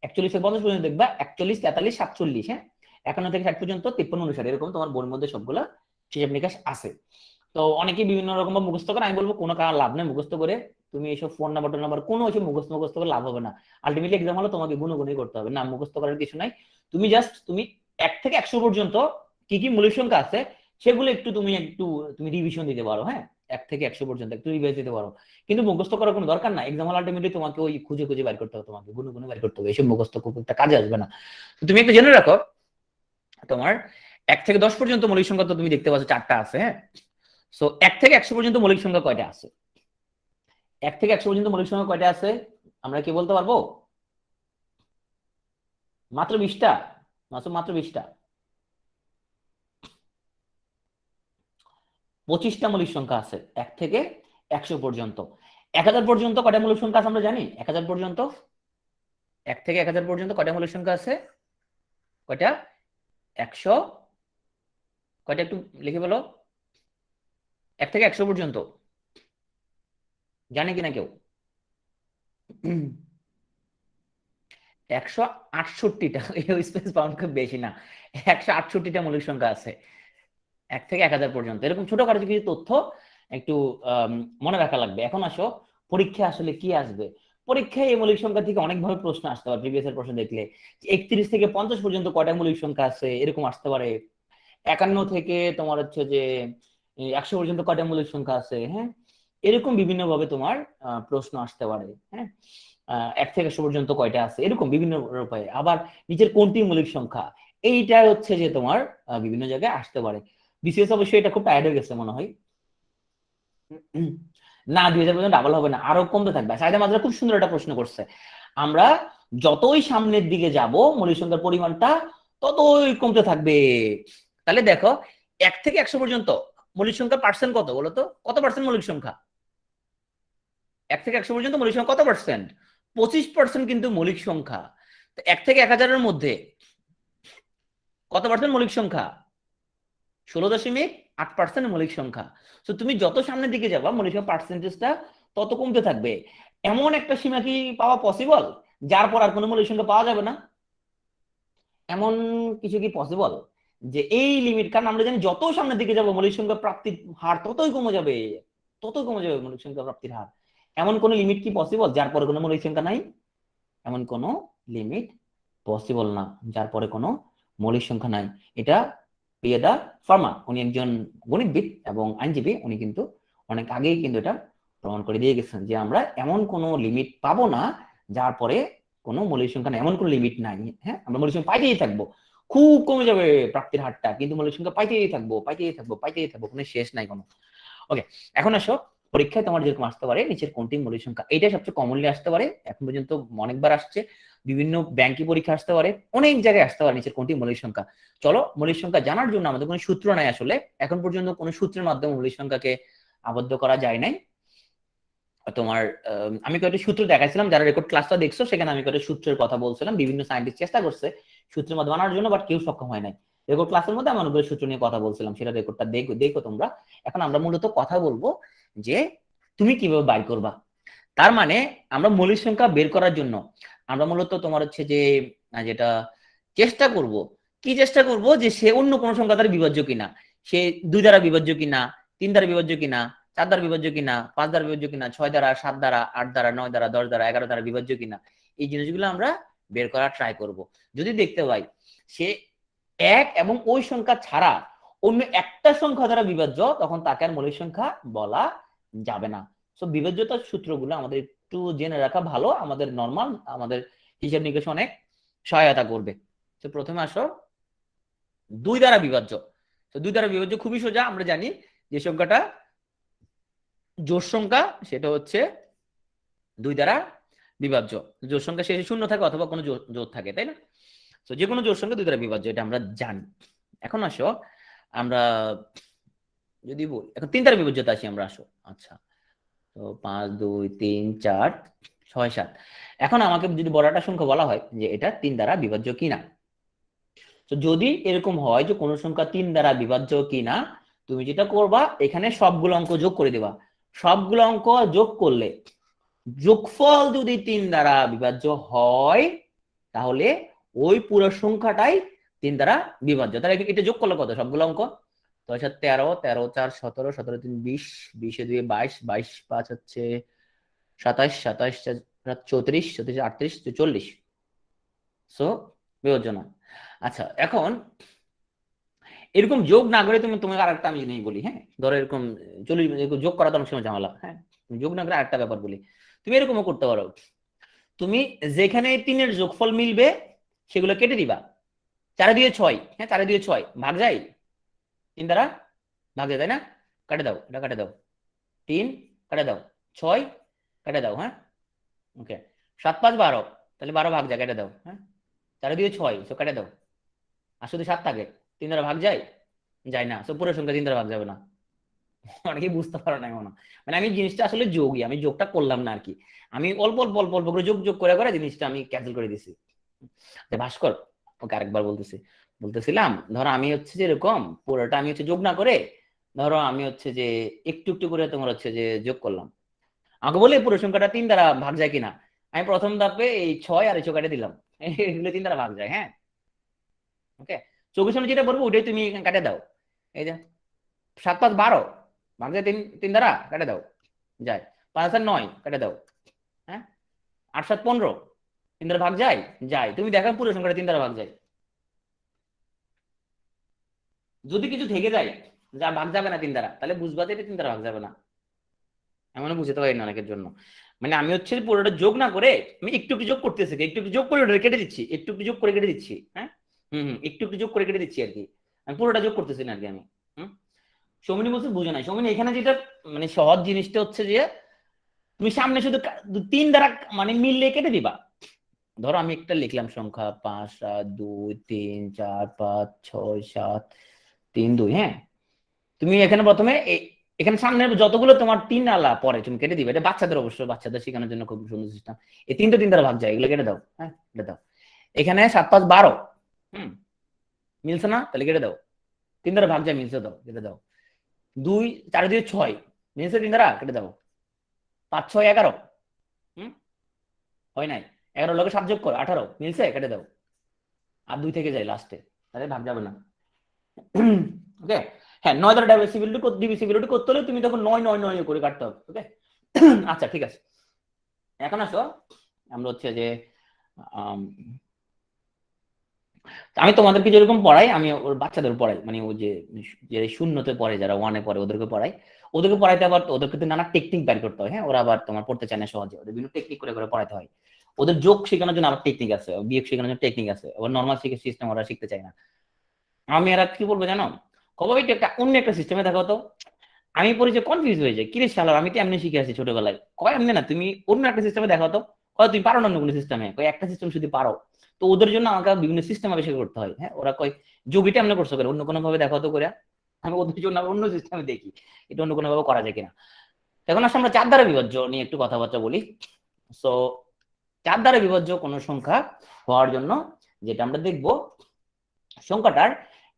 41 থেকে 50 পর্যন্ত দেখবা 41, 43, 47। হ্যাঁ, 51 থেকে 60 পর্যন্ত 53, 59, এরকম তোমার বইয়ের মধ্যে সবগুলা হিসাব নিকাশ আছে। তো অনেকে বিভিন্ন রকম মুখস্থ করে, আমি বলবো কোনো কারণ লাভ নেই মুখস্থ করে। তুমি এইসব ফোন নাম্বার কোনো এসব মুখস্থ করে লাভ হবে না। আলটিমেটলি এক্সাম হলো তোমাকে গুণগুণই করতে হবে, না মুখস্থ করার কিছু নাই। তুমি জাস্ট তুমি 1 থেকে 100 পর্যন্ত কি কি মৌলিক সংখ্যা আছে সেগুলো একটু তুমি রিভিশন দিতে পারো। হ্যাঁ, 1 থেকে 100 পর্যন্ত একটু রিভাইজ দিতে পারো, কিন্তু মুখস্থ করার কোনো দরকার না। এক্সাম হল আলটিমেটলি তোমাকে ওই খুঁজে খুঁজে বের করতে হবে, তোমাকে গুণে বের করতে হবে। এসব মুখস্থ খুব একটা কাজে আসবে না। তো তুমি একটু জেনে রাখো, তোমার 1 থেকে 10 পর্যন্ত মৌলিক সংখ্যা তো তুমি দেখতে পাচ্ছ 4টা আছে। হ্যাঁ, সো 1 থেকে 100 পর্যন্ত মৌলিক সংখ্যা কয়টা আছে? 1 থেকে 100 পর্যন্ত মৌলিক সংখ্যা কয়টা আছে আমরা কি বলতে পারবো? মাত্র 20টা। মাত্র 20টা। 25টা মৌলিক সংখ্যা আছে 1 থেকে 100 পর্যন্ত। 1000 পর্যন্ত কয়টা মৌলিক সংখ্যা আছে আমরা জানি? 1000 পর্যন্ত, 1 থেকে 1000 পর্যন্ত কয়টা মৌলিক সংখ্যা আছে? কয়টা? 100। কয়টা একটু লিখে বলো। 1 থেকে 100 পর্যন্ত জানে কিনা কেউ? 168টা। স্পেস বাউন্ড খুব বেশি না, 168টা মৌলিক সংখ্যা আছে 1 থেকে 1000 পর্যন্ত। এরকম ছোটখাটো কিছু তথ্য একটু মনে রাখা লাগবে। এখন আসো পরীক্ষায় আসলে কি আসবে। পরীক্ষায় এই মৌলিক সংখ্যা থেকে অনেকভাবে প্রশ্ন আসতে পারে। প্রিভিয়াস এর প্রশ্ন দেখলে 31 থেকে 50 পর্যন্ত কয়টা মৌলিক সংখ্যা আছে এরকম আসতে পারে। 51 থেকে তোমার হচ্ছে যে 100 পর্যন্ত কয়টা মৌলিক সংখ্যা আছে। হ্যাঁ, এরকম বিভিন্ন ভাবে তোমার প্রশ্ন আসতে পারে। হ্যাঁ, 1 থেকে 100 পর্যন্ত কয়টা আছে এরকম বিভিন্ন উপায়ে। আবার নিচের কোনটি মৌলিক সংখ্যা, এইটা হচ্ছে যে তোমার বিভিন্ন জায়গায় আসতে পারে। বিসিএস অবশ্যই এটা খুব টায়ার্ড হয়ে গেছে মনে হয়। না, 2000 পর্যন্ত ডাবল হবে না, আরো কমতে থাকবে। সাইদা মাজরা খুব সুন্দর একটা প্রশ্ন করছে। আমরা যতই সামনের দিকে যাব মৌলিক সংখ্যার পরিমাণটা ততই কমতে থাকবে। তাহলে দেখো 1 থেকে 100 পর্যন্ত মৌলিক সংখ্যার পার্সেন্ট কত বলতো? কত পার্সেন্ট মৌলিক সংখ্যা? 1 থেকে 100 পর্যন্ত মৌলিক সংখ্যা কত পার্সেন্ট? 25% কিন্তু মৌলিক সংখ্যা। 1 থেকে 1000-এর মধ্যে কত পার্সেন্ট মৌলিক সংখ্যা? 16.8% মৌলিক সংখ্যা। তো তুমি যত সামনের দিকে যাবা মৌলিক সংখ্যা পার্সেন্টেজটা তত কমতে থাকবে। এমন একটা সীমা কি পাওয়া পসিবল যার পর আর কোনো মৌলিক সংখ্যা পাওয়া যাবে না? এমন কিছু কি পসিবল যে এই লিমিট? কারণ আমরা জানি যত সামনের দিকে যাবো মৌলিক সংখ্যা প্রাপ্তির হার ততই কমে যাবে, মৌলিক সংখ্যা প্রাপ্তির হার। এমন কোন লিমিট কি পসিবল যার পরে কোনো মৌলিক সংখ্যা নাই? এমন কোনো লিমিট পসিবল না যার পরে কোনো মৌলিক সংখ্যা নাই। এটা পিয়েদা ফার্মা, উনি একজন গণিতবিদ এবং আইনজীবী, উনি কিন্তু অনেক আগেই কিন্তু এটা প্রমাণ করে দিয়ে গেছেন যে আমরা এমন কোনো লিমিট পাবো না যার পরে কোনো মৌলিক সংখ্যা নাই। এমন কোনো লিমিট নাই। হ্যাঁ, আমরা মৌলিক সংখ্যা পাইতেই থাকবো, খুব কমে যাবে প্রাপ্তির হারটা, কিন্তু মৌলিক সংখ্যা পাইতেই থাকবো, কোনো শেষ নাই কোনো। ওকে, এখন আসো পরীক্ষায় তোমার যেরকম আসতে পারে নিচের কোনটি মৌলিক সংখ্যা, এটা সবচেয়ে কমনলি আসতে পারে। এখন পর্যন্ত অনেকবার আসছে, বিভিন্ন ব্যাংকিং পরীক্ষা আসতে পারে, অনেক জায়গায় আসতে পারে নিচের কোনটি মৌলিক সংখ্যা। চলো মৌলিক সংখ্যা জানার জন্য আমাদের কোনো সূত্র নাই আসলে, এখন পর্যন্ত কোনো সূত্রের মাধ্যমে মৌলিক সংখ্যাকে আবদ্ধ করা যায় নাই। তোমার আমি কয়েকটা সূত্র দেখাইছিলাম, যারা রেকর্ড ক্লাসটা দেখছো সেখানে আমি কয়েকটা সূত্রের কথা বলছিলাম। বিভিন্ন সায়েন্টিস্ট চেষ্টা করছে সূত্রের মধ্যে আনার জন্য, বাট কেউ সক্ষম হয় নাই। রেকর্ড ক্লাসের মধ্যে আমি অনেকগুলো সূত্র নিয়ে কথা বলছিলাম, সেটা রেকর্ডটা দেখো দেখো তোমরা। এখন আমরা মূলত কথা বলবো যে তুমি কিভাবে বাইর করবা। তার মানে আমরা মৌলিক সংখ্যা বের করার জন্য আমরা মূলত তোমার হচ্ছে যে যেটা চেষ্টা করব, কি চেষ্টা করব যে সে অন্য কোনো সংখ্যা দ্বারা বিভাজ্য কিনা, সে 2 দ্বারা বিভাজ্য কিনা, 3 দ্বারা বিভাজ্য কিনা, 4 দ্বারা বিভাজ্য কিনা, 5 দ্বারা বিভাজ্য কিনা, 6 দ্বারা, 7 দ্বারা, 8 দ্বারা, 9 দ্বারা, 10 দ্বারা, 11 দ্বারা বিভাজ্য কিনা, এই জিনিসগুলো আমরা বের করার ট্রাই করব। যদি দেখতে পাই সে এক এবং ওই সংখ্যা ছাড়া অন্য একটা সংখ্যা দ্বারা বিভাজ্য, তখন তাকে আর মৌলিক সংখ্যা বলা যাবে না। সো বিভাজ্যতার সূত্রগুলো আমাদের একটু জেনে রাখা ভালো, আমাদের নরমাল আমাদের হিসাব নিকাশে অনেক সহায়তা করবে। তো প্রথমে আসো 2 দ্বারা বিভাজ্য। তো 2 দ্বারা বিভাজ্য খুবই সোজা, আমরা জানি যে সংখ্যাটা জোড় সংখ্যা সেটা হচ্ছে 2 দ্বারা বিভাজ্য। জোড় সংখ্যা শেষে শূন্য থাকে অথবা কোনো জোড় থাকে, তাই না? তো যে কোনো জোড় সংখ্যা 2 দ্বারা বিভাজ্য, এটা আমরা জানি। এখন আসো আমরা যদি বলি এখন 3 দ্বারা বিভাজ্যতা আসি আমরা, আসো। আচ্ছা, তো 5, 2, 3, 4, 6, 7। এখন আমাকে যদি বড় একটা সংখ্যা বলা হয় যে এটা 3 দ্বারা বিভাজ্য কিনা, তো যদি এরকম হয় যে কোন সংখ্যা 3 দ্বারা বিভাজ্য কিনা, তুমি যেটা করবা এখানে সবগুলো অঙ্ক যোগ করে দিবা। সবগুলো অঙ্ক যোগ করলে যোগফল যদি 3 দ্বারা বিভাজ্য হয়, তাহলে ওই পুরো সংখ্যাটাই 3 দ্বারা বিভাজ্য। তাহলে এটা যোগ করলে কত? সবগুলো অঙ্ক 6, 7, 13, 13, 4, 17, 17, 3, 20, 20 2, 22, 22, 5 হচ্ছে 27, 27, 34, 34, 38, 40। সো বিভাজ্য না। আচ্ছা, এখন এরকম যোগ না করে তুমি তোমাকে আরেকটা আমি জিনিস বলি, হ্যাঁ, ধরো এরকম 40 যোগ করা তো অনেক সময় ঝামেলা, হ্যাঁ, যোগ না করে আরেকটা ব্যাপার বলি। তুমি এরকমও করতে পারো, তুমি যেখানে 3-এর যোগফল মিলবে সেগুলো কেটে দিবা। 4 দিয়ে 6, হ্যাঁ, 4 দিয়ে 6 ভাগ যায়, 3 দ্বারা ভাগ যায়, তাই না? কাটে দাও, এটা কাটে দাও, 3 কাটে দাও, 6 কাটে দাও, হ্যাঁ, ওকে। 7, 5, 12, তাহলে 12 ভাগ যায়, কেটে দাও, হ্যাঁ। 4 দিয়ে 6 সো কেটে দাও, আর শুধু 7 থাকে, 3 দ্বারা ভাগ যায়, যায় না, সো পুরো সংখ্যা 3 দ্বারা ভাগ যাবে না। অনেকেই বুঝতে পারো না এখনো, মানে আমি জিনিসটা আসলে যোগই, আমি যোগটা করলাম না আর কি, আমি অল্প অল্প অল্প অল্প করে যোগ যোগ করে করে জিনিসটা আমি ক্যান্সেল করে দিছি। ভাস্কর, ওকে আরেকবার বলতেছিলাম, ধরো আমি হচ্ছে যে এরকম পুরোটা আমি হচ্ছে যোগ না করে, ধরো আমি হচ্ছে যে একটু একটু করে তোমার হচ্ছে যে যোগ করলাম। আমাকে বলে পুরো সংখ্যাটা 3 দ্বারা ভাগ যায় কিনা, আমি প্রথম ধাপে এই 6 আর 6 কাটে দিলাম, এগুলো 3 দ্বারা ভাগ যায়, হ্যাঁ, ওকে। চোখের সামনে যেটা বলবো ওটাই তুমি কাটে দাও। এই যে 7, 5, 12 ভাগ যায় 3 দ্বারা, কাটে দাও, যায়। 5 আর 9 কাটে দাও, হ্যাঁ। 8, 7, 15 3 দ্বারা ভাগ যায়, যায়। তুমি দেখো পুরো সংখ্যাটা 3 দ্বারা ভাগ যায়। যদি কিছু থেকে যায় যা ভাগ যাবে না 3 দ্বারা, তাহলে বুঝবা যে এটা 3 দ্বারা ভাগ যাবে না। এমনও বুঝতে পারি না অনেকের জন্য, মানে আমি হচ্ছে পুরোটা যোগ না করে আমি একটু একটু যোগ করতেছি, একটু একটু যোগ করে ওটা কেটে দিচ্ছি, একটু একটু যোগ করে কেটে দিচ্ছি, হ্যাঁ, একটু একটু যোগ করে কেটে দিচ্ছি আর কি, আমি পুরোটা যোগ করতেছি না আর কি আমি। সৌমিনী বলছে বুঝে নাই। সৌমিনী এখানে যেটা মানে সহজ জিনিসটা হচ্ছে যে তুমি সামনে শুধু 3 দ্বারা মানে মিললে কেটে দিবা। ধরো আমি একটা লিখলাম সংখ্যা 5, 7, 2, 3, 4, 5, 6, 7, 3, 2, হ্যাঁ। তুমি এখানে প্রথমে এখানে সামনে যতগুলো তোমার 3 আলা পরে তুমি কেটে দিবে, এটা বাচ্চাদের অবশ্য, বাচ্চাদের শেখানোর জন্য খুব সুন্দর সিস্টেম। এই 3 দ্বারা ভাগ যায়, এগুলো কেটে দাও, হ্যাঁ, কেটে দাও। এখানে 7, 5, 12 মিলছে না, তাহলে কেটে দাও। 3 দ্বারা ভাগ যায়, মিলছে, দাও, কেটে দাও। 2, 4 দিয়ে 6 মিলছে 3 দ্বারা, কেটে দাও। 5, 6, 11 হয় নাই, 11 লোকে 7 যোগ করো 18 মিলছে, কেটে দাও। আর 2 থেকে যায় লাস্টে, তাহলে ভাগ যাবে না, ওকে। হ্যাঁ, 9 দ্বারা ডিভিসিবিলিটি করতে হলে তুমি তখন 9, 9, 9 করে কাটতে হবে, ওকে। আচ্ছা, ঠিক আছে। এখন আসো আমরা হচ্ছে যে আমি তোমাদেরকে যেরকম পড়াই, আমি ওর বাচ্চাদের পড়াই, মানে ও যে যে শূন্যতে পড়ে, যারা 1-এ পড়ে ওদেরকে পড়াই। ওদেরকে পড়াইতে আবার ওদেরকে নানা টেকনিক বের করতে হয়, হ্যাঁ, ওরা আবার তোমার পড়তে চায় না সহজে, ওদের বিভিন্ন টেকনিক করে করে পড়াইতে হয়। ওদের যোগ শেখানোর জন্য আবার টেকনিক আছে, বিয়োগ শেখানোর জন্য টেকনিক আছে, আবার নর্মাল সিস্টেম ওরা শিখতে চায় না। আমি এরা কি বলবো জানো, কবে একটা অন্য একটা সিস্টেমে দেখো তো, আমি পরে যে কনফিউজ হয়ে যাই, কিরে শালা আমি তো এমনি শিখে আসি ছোটবেলায়, কয় এমনি না, তুমি অন্য একটা সিস্টেমে দেখো তো, কয় তুমি পারো না অন্য কোনো সিস্টেমে, কয় একটা সিস্টেম শুধু পারো। তো ওদের জন্য আমাকে বিভিন্ন সিস্টেম আবিষ্কার করতে হয়, হ্যাঁ, ওরা কয় যোগীটা এমনি করছো করে, অন্য কোনো ভাবে দেখো তো করে। আমি ওদের জন্য অন্য সিস্টেমে দেখি এটা অন্য কোনো ভাবে করা যায় কিনা। এখন আসলে আমরা 4 দ্বারা বিভাজ্য নিয়ে একটু কথাবার্তা বলি। সো 4 দ্বারা বিভাজ্য কোন সংখ্যা হওয়ার জন্য যেটা আমরা দেখব, সংখ্যাটার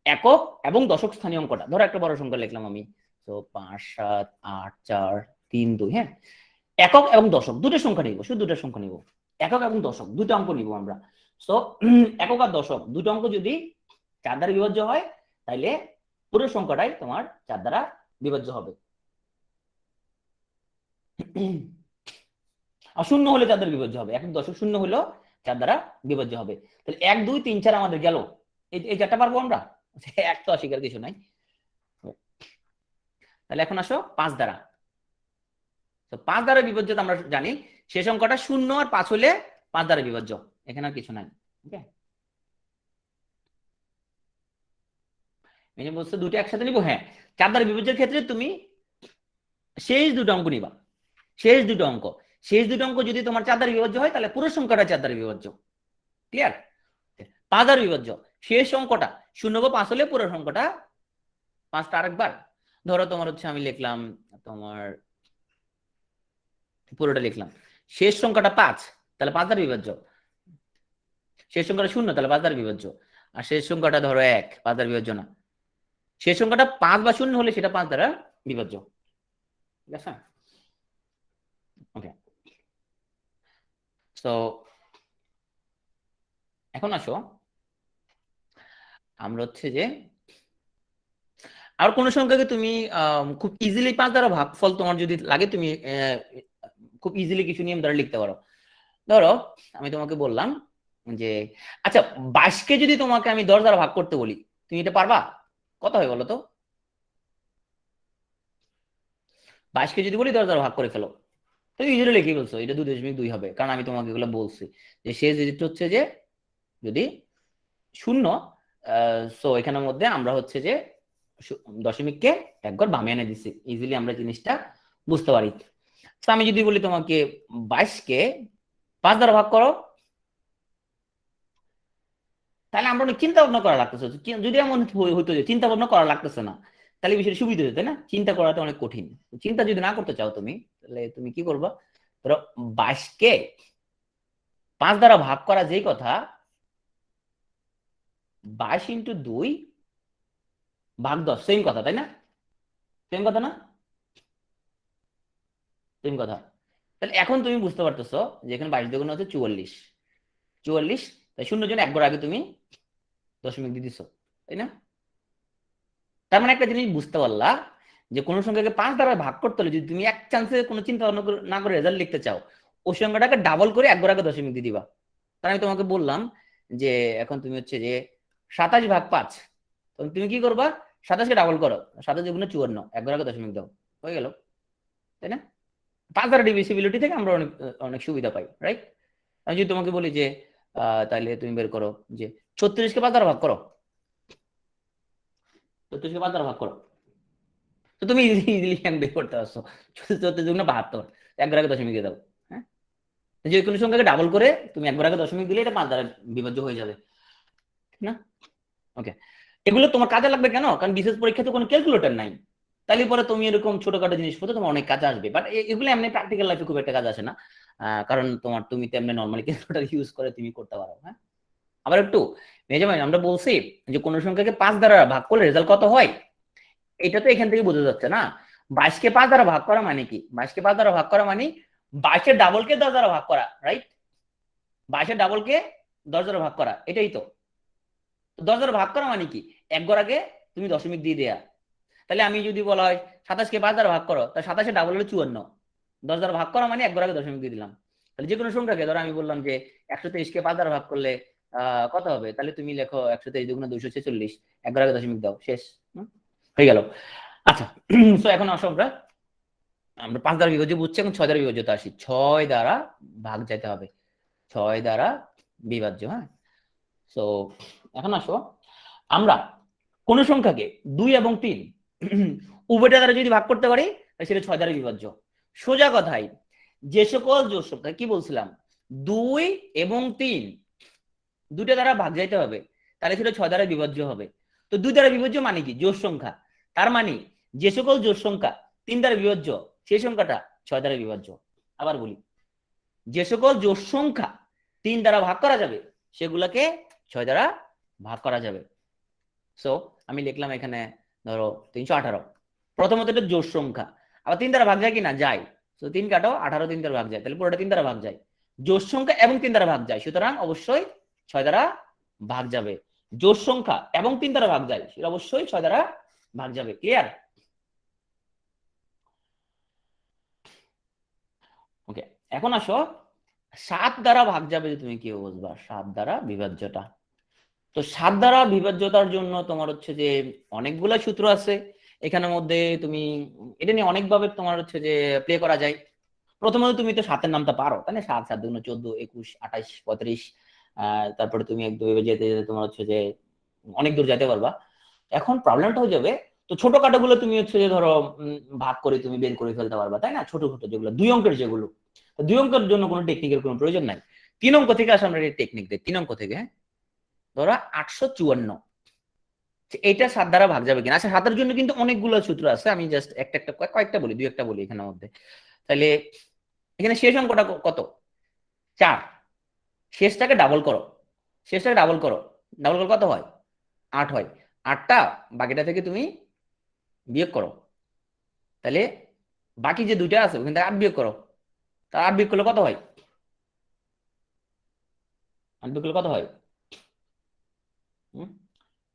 একক এবং দশক স্থানীয় অঙ্কটা, ধরো একটা বড় সংখ্যা লিখলাম আমি, তো 5 7 8 4 3 2, হ্যাঁ, একক এবং দশক দুটো সংখ্যা নিব, শুধু দুটো সংখ্যা নিব, একক এবং দশক দুটো অঙ্ক নিব আমরা। সো একক আর দশক দুটো অঙ্ক যদি 4 দ্বারা বিভাজ্য হয়, তাইলে পুরো সংখ্যাটাই তোমার 4 দ্বারা বিভাজ্য হবে। আর শূন্য হলে 4 দ্বারা বিভাজ্য হবে, একক দশক শূন্য হলেও 4 দ্বারা বিভাজ্য হবে। তাহলে 1 2 3 4 আমাদের গেল, এই 4টা পারবো আমরা, এক তো অস্বীকার কিছু নাই। তাহলে এখন আসো 5 দ্বারা। তো 5 দ্বারা বিভাজ্য আমরা জানি শেষ অঙ্কটা 0 আর 5 হলে 5 দ্বারা বিভাজ্য, এখানে আর কিছু নাই। ওকে, এই যে বলছো দুটো একসাথে নিব, হ্যাঁ 4 দ্বারা বিভাজ্যের ক্ষেত্রে তুমি শেষ দুটো অঙ্ক নিবা, শেষ দুটো অঙ্ক, শেষ দুটো অঙ্ক যদি তোমার 4 দ্বারা বিভাজ্য হয়, তাহলে পুরো সংখ্যাটা 4 দ্বারা বিভাজ্য। ক্লিয়ার? 5 দ্বারা বিভাজ্য শেষ অঙ্কটা 0 বা 5 হলে পুরো সংখ্যাটা 5টা আরেকবার, ধরো তোমার হচ্ছে আমি লিখলাম তোমার পুরোটা লিখলাম, শেষ সংখ্যাটা 5, তাহলে 5 দ্বারা বিভাজ্য, শেষ সংখ্যাটা 0, তাহলে 5 দ্বারা বিভাজ্য, আর শেষ সংখ্যাটা ধরো 1, 5 দ্বারা বিভাজ্য না, শেষ সংখ্যাটা 5 বা 0 হলে সেটা 5 দ্বারা বিভাজ্য। ঠিক আছে? ওকে, সো এখন আসো আমরা হচ্ছে যে আর কোন সংখ্যাকে তুমি খুব ইজিলি 5 দ্বারা ভাগফল তোমার যদি লাগে, তুমি খুব ইজিলি কিছু নিয়ম দ্বারা লিখতে পারো। ধরো আমি তোমাকে বললাম যে আচ্ছা 22কে যদি তোমাকে আমি 10 দ্বারা ভাগ করতে বলি, তুমি এটা পারবা? কত হয় বলো তো? 22কে যদি বলি 10 দ্বারা ভাগ করে ফেলো, তুমি ইজিলি লিখে ফেলছো, এটা 2.2 হবে, কারণ আমি তোমাকে এগুলো বলছি যে শেষ ডিজিট হচ্ছে যে যদি 0, সো এখানের মধ্যে আমরা হচ্ছে যে দশমিককে একবার বামে এনে দিচ্ছি, ইজিলি আমরা জিনিসটা বুঝতে পারি। তো আমি যদি বলি তোমাকে 22কে 5 দ্বারা ভাগ করো, তাহলে আমরা অনেক চিন্তা ভাবনা করা লাগতেছে, যদি এমন হইতো যে চিন্তা ভাবনা করা লাগতেছে না, তাহলে বিষয়টা সুবিধা হতো, তাই না? চিন্তা করাটা অনেক কঠিন, চিন্তা যদি না করতে চাও তুমি, তাহলে তুমি কি করবা, ধরো 22কে 5 দ্বারা ভাগ করা যেই কথা, 22 ইন্টু 2 ভাগ 10, সেম কথা তাই না? সেম কথা না? সেম কথা। তাহলে এখন তুমি বুঝতে পারতেছো যে এখানে 22 দুগুণ হচ্ছে 44, 44, তাই 0 জন একবার আগে তুমি দশমিক দিয়ে দিছো, তাই না? তার মানে একটা জিনিস বুঝতে পারলা যে কোন সংখ্যাকে 5 দ্বারা ভাগ করতে হলে যদি তুমি এক চান্সে কোনো চিন্তা না করে রেজাল্ট লিখতে চাও, ওই সংখ্যাটাকে ডাবল করে একবার আগে দশমিক দিয়ে দিবা। তার আমি তোমাকে বললাম যে এখন তুমি হচ্ছে যে 27 ভাগ 5, তখন তুমি কি করবা, 27কে ডাবল করো, 27 দুগুণে 54, একবার আগে দশমিক দাও, হয়ে গেল, তাই না? 5 দ্বারা ডিভিসিবিলিটি থেকে আমরা অনেক অনেক সুবিধা পাই, রাইট? আমি যদি তোমাকে বলি যে তাহলে তুমি বের করো যে 36কে 5 দ্বারা ভাগ করো, 36কে 5 দ্বারা ভাগ করো, তো তুমি ইজিলি বের করতে পারছো, 34 দুগুণে 72, একবার আগে দশমিক দিয়ে দাও। হ্যাঁ, যে কোনো সংখ্যাকে ডাবল করে তুমি একবার আগে দশমিক দিলে এটা 5 দ্বারা বিভাজ্য হয়ে যাবে, ঠিক না? ওকে, এগুলো তোমার কাজে লাগবে কেন? কারণ বিশেষ পরীক্ষাতে কোনো ক্যালকুলেটর নাই, তাহলে পরে তুমি এরকম ছোটখাটো জিনিসপত্র তোমার অনেক কাজে আসবে, বাট এগুলো এমনি প্র্যাকটিক্যাল লাইফে খুব একটা কাজ আসে না, কারণ তুমি তেমনি নর্মালি ক্যালকুলেটর ইউজ করে তুমি করতে পারো। হ্যাঁ, আবার একটু মেজামাইন, আমরা বলছি যে কোন সংখ্যাকে 5 দ্বারা ভাগ করলে রেজাল্ট কত হয়, এটা তো এখান থেকে বোঝা যাচ্ছে না। 22কে 5 দ্বারা ভাগ করা মানে কি? 22কে 5 দ্বারা ভাগ করা মানে 22 এর ডাবলকে 10 দ্বারা ভাগ করা, রাইট? 22 এর ডাবলকে 10 দ্বারা ভাগ করা, এটাই তো। 10 দ্বারা ভাগ করা মানে কি? এক ঘর আগে তুমি দশমিক দিয়ে দেয়া। তাহলে আমি যদি বলা হয় 27কে 5 দ্বারা ভাগ করো, তাহলে 27 এর ডাবল হলো 54, 10 দ্বারা ভাগ করা মানে এক ঘর আগে দশমিক দিয়ে দিলাম। তাহলে যে কোনো সংখ্যাকে, ধরো আমি বললাম যে 123কে 5 দ্বারা ভাগ করলে কত হবে, তাহলে তুমি লেখো 123 দুগুণে 246, এক ঘর আগে দশমিক দাও, শেষ, হয়ে গেল। আচ্ছা, তো এখন আসো আমরা 5 দ্বারা বিভাজ্য বুঝছি, এখন 6 দ্বারা বিভাজ্যতা আসি। 6 দ্বারা ভাগ যেতে হবে, 6 দ্বারা বিভাজ্য। হ্যাঁ, তো এখন আসো আমরা কোন সংখ্যাকে 2 এবং 3 উভয়টা দ্বারা যদি ভাগ করতে পারি, সেটা 6 দ্বারা বিভাজ্য। সোজা কথাই যে সকল জোড় সংখ্যা, কি বলছিলাম, 2 এবং 3 দুইটা দ্বারা ভাগ যাইতে হবে, তাহলে সেটা 6 দ্বারা বিভাজ্য হবে। তো 2 দ্বারা বিভাজ্য মানে কি? জোড় সংখ্যা। তার মানে যে সকল জোড় সংখ্যা 3 দ্বারা বিভাজ্য সেই সংখ্যাটা 6 দ্বারা বিভাজ্য। আবার বলি, যে সকল জোড় সংখ্যা 3 দ্বারা ভাগ করা যাবে সেগুলোকে 6 দ্বারা ভাগ করা যাবে। সো আমি লিখলাম এখানে ধরো 318। প্রথমত এটা জোড় সংখ্যা, আবার 3 দ্বারা ভাগ যায় কিনা, যায়। তো 3 কাটো, 18 3 দ্বারা ভাগ যায়, তাহলে পুরোটা 3 দ্বারা ভাগ যায়। জোড় সংখ্যা এবং 3 দ্বারা ভাগ যায়, সুতরাং অবশ্যই 6 দ্বারা ভাগ যাবে। জোড় সংখ্যা এবং 3 দ্বারা ভাগ যায়, সেটা অবশ্যই 6 দ্বারা ভাগ যাবে। ক্লিয়ার? ওকে, এখন আসো 7 দ্বারা ভাগ যাবে যে তুমি কি বুঝবা 7 দ্বারা বিভাজ্যটা। তো 7 দ্বারা বিভাজ্যতার জন্য তোমার হচ্ছে যে অনেকগুলো সূত্র আছে এখানের মধ্যে, তুমি এটা নিয়ে অনেকভাবে তোমার হচ্ছে যে প্লে করা যায়। প্রথমত তুমি তো 7 এর নামটা পারো, তাই না? 7 7 2 14 21 28 35। তারপরে তুমি এক দুই যেতে যেতে তোমার হচ্ছে যে অনেক দূর যেতে পারবা। এখন প্রবলেমটা হয়ে যাবে, তো ছোটখাটো গুলো তুমি হচ্ছে যে ধরো ভাগ করে তুমি বের করে ফেলতে পারবা, তাই না? ছোট ছোট যেগুলো 2 অঙ্কের, যেগুলো 2 অঙ্কের জন্য কোনো টেকনিকের কোনো প্রয়োজন নাই। 3 অঙ্ক থেকে আসলে আমরা টেকনিক দিই। 3 অঙ্ক থেকে ধরো 854, এটা 7 দ্বারা ভাগ যাবে কিনা। আচ্ছা, 7 এর জন্য কিন্তু অনেকগুলো সূত্র আছে, আমি জাস্ট একটা একটা কয়েকটা বলি, দুই একটা বলি এখানের মধ্যে। তাহলে এখানে শেষ অঙ্কটা কত? 4। শেষটাকে ডাবল করো, শেষটাকে ডাবল করো, ডাবল করলে কত হয়? 8 হয়। 8টা বাকিটা থেকে তুমি বিয়োগ করো, তাহলে বাকি যে দুইটা আছে ওখান থেকে 8 বিয়োগ করো। তার 8 বিয়োগ করলে কত হয়? 8 বিয়োগ করলে কত হয়?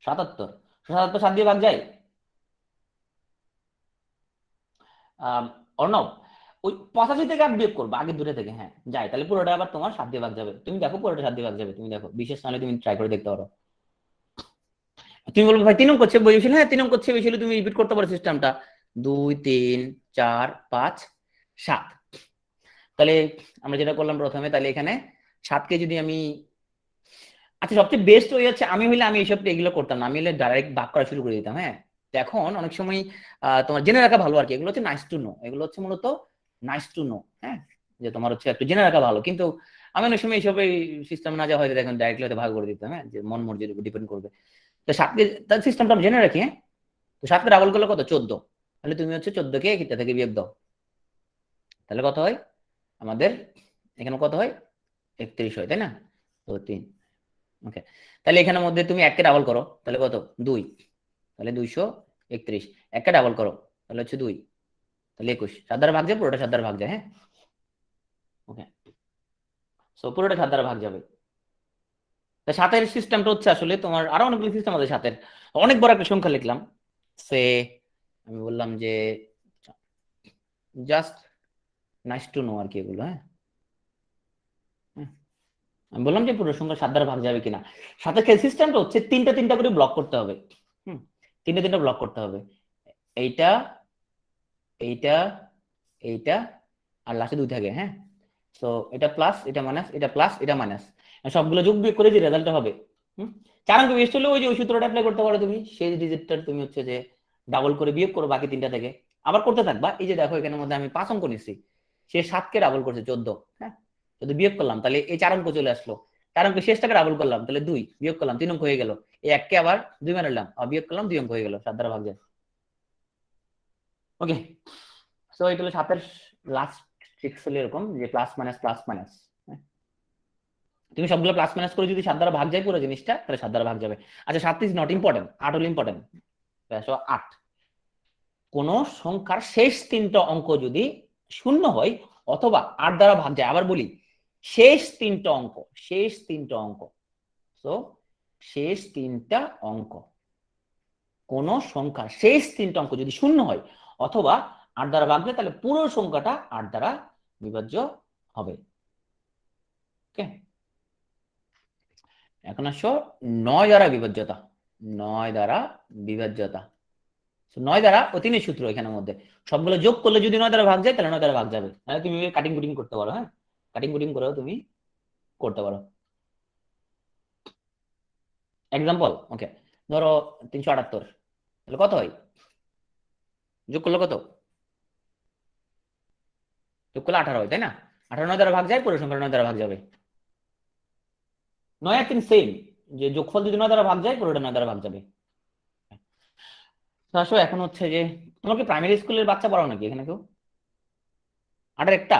77। 77 7 দিয়ে ভাগ যায়। অর্ণব, ওই 85 থেকে 8 বিয়োগ করবো আগে দুটো থেকে, হ্যাঁ যায়, তাহলে পুরোটা আবার তোমার 7 দিয়ে ভাগ যাবে। তুমি দেখো পুরোটা 7 দিয়ে ভাগ যাবে, তুমি দেখো, বিশেষ নাহলে তুমি ট্রাই করে দেখতে পারো। তুমি বলবো ভাই 3 অঙ্ক হচ্ছে বই, হ্যাঁ 3 অঙ্ক হচ্ছে বেশি হলে তুমি রিপিট করতে পারো সিস্টেমটা, 2 3 4 5 7। তাহলে আমরা যেটা করলাম প্রথমে, তাহলে এখানে 7কে যদি আমি, আচ্ছা সবচেয়ে বেস্ট ওই হচ্ছে, আমি হইলে আমি এইসব এগুলো করতাম না, আমি হলে ডাইরেক্ট ভাগ করা শুরু করে দিতাম। হ্যাঁ, এখন অনেক সময় তোমার জেনে রাখা ভালো আর কি, এগুলো হচ্ছে নাইস টু নো, এগুলো হচ্ছে মূলত নাইস টু নো। হ্যাঁ, যে তোমার হচ্ছে একটু জেনে রাখা ভালো, কিন্তু আমি অনেক সময় এইসব সিস্টেম না যা হয়তো দেখেন ডাইরেক্টলি হয়তো ভাগ করে দিতাম, হ্যাঁ, যে মন মর্জির উপর ডিপেন্ড করবে। তো 7কে, তার সিস্টেমটা আমি জেনে রাখি। হ্যাঁ, তো 7কে ডাবল করলে কত? 14। তাহলে তুমি হচ্ছে 14কে এটা থেকে বিয়োগ দাও, তাহলে কত হয় আমাদের এখানে? কত হয়? 31 হয়, তাই না? তো 3। ওকে, তাহলে এখানের মধ্যে তুমি 1কে ডাবল করো, তাহলে কত? 2। তাহলে 231। 1কে ডাবল করো, তাহলে হচ্ছে 2, তাহলে 21। 7 দ্বারা ভাগ যায়, পুরোটা 7 দ্বারা ভাগ যায়। হ্যাঁ, ওকে, সো পুরোটা 7 দ্বারা ভাগ যাবে। তা 7-এর সিস্টেমটা হচ্ছে আসলে তোমার আরো অনেকগুলো সিস্টেম আছে 7-এর। অনেক বড় একটা সংখ্যা লিখলাম, সে আমি বললাম যে জাস্ট নাইস টু নো আর কি এগুলো। হ্যাঁ, আমি বললাম যে পুরো সংখ্যা 7 দ্বারা ভাগ যাবে কিনা। 7-এর সিস্টেমটা হচ্ছে তিনটা তিনটা করে ব্লক করতে হবে। তিনটা তিনটা ব্লক করতে হবে, এইটা এইটা এইটা আর লাস্টে 2 থাকে। হ্যাঁ, তো এটা প্লাস, এটা মাইনাস, এটা প্লাস, এটা মাইনাস, সবগুলো যোগ বিয়োগ করে যে রেজাল্টটা হবে। 4 অঙ্ক বেস্ট হলে ওই যে ওই সূত্রটা অ্যাপ্লাই করতে পারো তুমি, সেই ডিজিটটা তুমি হচ্ছে যে ডাবল করে বিয়োগ করো বাকি তিনটা থেকে, আবার করতে থাকবা। এই যে দেখো এখানের মধ্যে আমি 5 অঙ্ক নিচ্ছি, সে 7কে ডাবল করছে 14। হ্যাঁ, যদি বিয়োগ করলাম তাহলে এই 4 অঙ্ক চলে আসলো, 4 অঙ্ক শেষটাকে ডাবল করলাম, তাহলে 2 বিয়োগ করলাম 3 অঙ্ক হয়ে গেল। এই 1কে আবার 2 মারলাম, আর বিয়োগ করলাম 2 অঙ্ক হয়ে গেল, 7 দ্বারা ভাগ যায়। ওকে, সো এটা হলো 7-এর লাস্ট ট্রিক্স, হলো এরকম যে প্লাস মাইনাস প্লাস মাইনাস। তুমি সবগুলো প্লাস মাইনাস করে যদি 7 দ্বারা ভাগ যায় পুরো জিনিসটা, তাহলে 7 দ্বারা ভাগ যাবে। আচ্ছা, 7 ইজ নট ইম্পর্টেন্ট, 8 হলো ইম্পর্টেন্ট। 8, কোন সংখ্যার শেষ 3টা অঙ্ক যদি শূন্য হয় অথবা 8 দ্বারা ভাগ যায়। আবার বলি, শেষ 3টা অঙ্ক, শেষ 3টা অঙ্ক, তো শেষ 3টা অঙ্ক, কোন সংখ্যার শেষ 3টা অঙ্ক যদি শূন্য হয় অথবা 8 দ্বারা ভাগ যায়, তাহলে পুরো সংখ্যাটা 8 দ্বারা বিভাজ্য হবে। ওকে, এখন আসো 9 দ্বারা বিভাজ্যতা। 9 দ্বারা বিভাজ্যতা, 9 দ্বারা অতিনের সূত্র এখানের মধ্যে সবগুলো যোগ করলে যদি 9 দ্বারা ভাগ যায়, তাহলে 9 দ্বারা ভাগ যাবে। তাহলে তুমি কাটিং কুটিং করতে পারো। হ্যাঁ, কাটিং কুটিং করেও তুমি করতে পারো। এক্সাম্পল, ওকে, ধরো 378, তাহলে কত হয়? যোগ করলে কত? যোগ করলে 18 হয়, তাই না? 18 9 দ্বারা ভাগ যায়, পুরো সংখ্যা 9 দ্বারা ভাগ যাবে। 9 আর 3 সেম, যে যোগফল যদি 9 দ্বারা ভাগ যায়, পুরোটা 9 দ্বারা ভাগ যাবে। আসো এখন হচ্ছে যে তোমাকে প্রাইমারি স্কুলের বাচ্চা পড়াও নাকি এখানে কেউ? 8 এর একটা,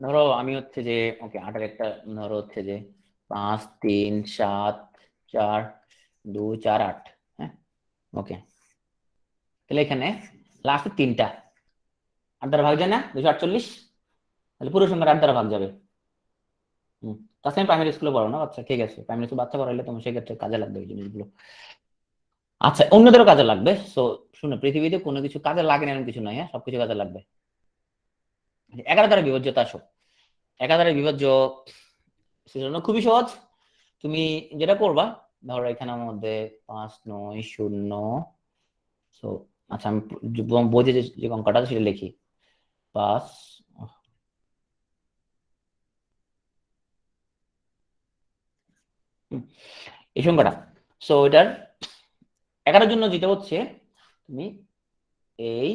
ধরো আমি হচ্ছে যে ওকে 8 এর একটা, ধরো হচ্ছে যে 5 3 7 4 2 4 8। হ্যাঁ, ওকে, তাহলে এখানে লাস্টে 3টা 8 দ্বারা ভাগ যায় না, 248, তাহলে পুরো সংখ্যাটা 8 দ্বারা ভাগ যাবে। তাছাড়া প্রাইমারি স্কুলে পড়ো না বাচ্চা, ঠিক আছে, প্রাইমারি স্কুল বাচ্চা পড়াইলে তোমার সেক্ষেত্রে কাজে লাগবে এই জিনিসগুলো। আচ্ছা, অন্যদেরও কাজে লাগবে। সো শুনো, পৃথিবীতে কোনো কিছু কাজে লাগে না এমন কিছু নয়, হ্যাঁ, সবকিছু কাজে লাগবে। 11 দ্বারা বিভাজ্যতা আসো। 11 দ্বারা বিভাজ্য সেজন্য খুবই সহজ। তুমি যেটা করবা, ধরো এখানের মধ্যে 5 9 0। সো আচ্ছা, আমি বইতে যে অঙ্কটা আছে সেটা লিখি। 5 এই সংখ্যাটা, সো এটার 11 জন্য যেটা হচ্ছে, তুমি এই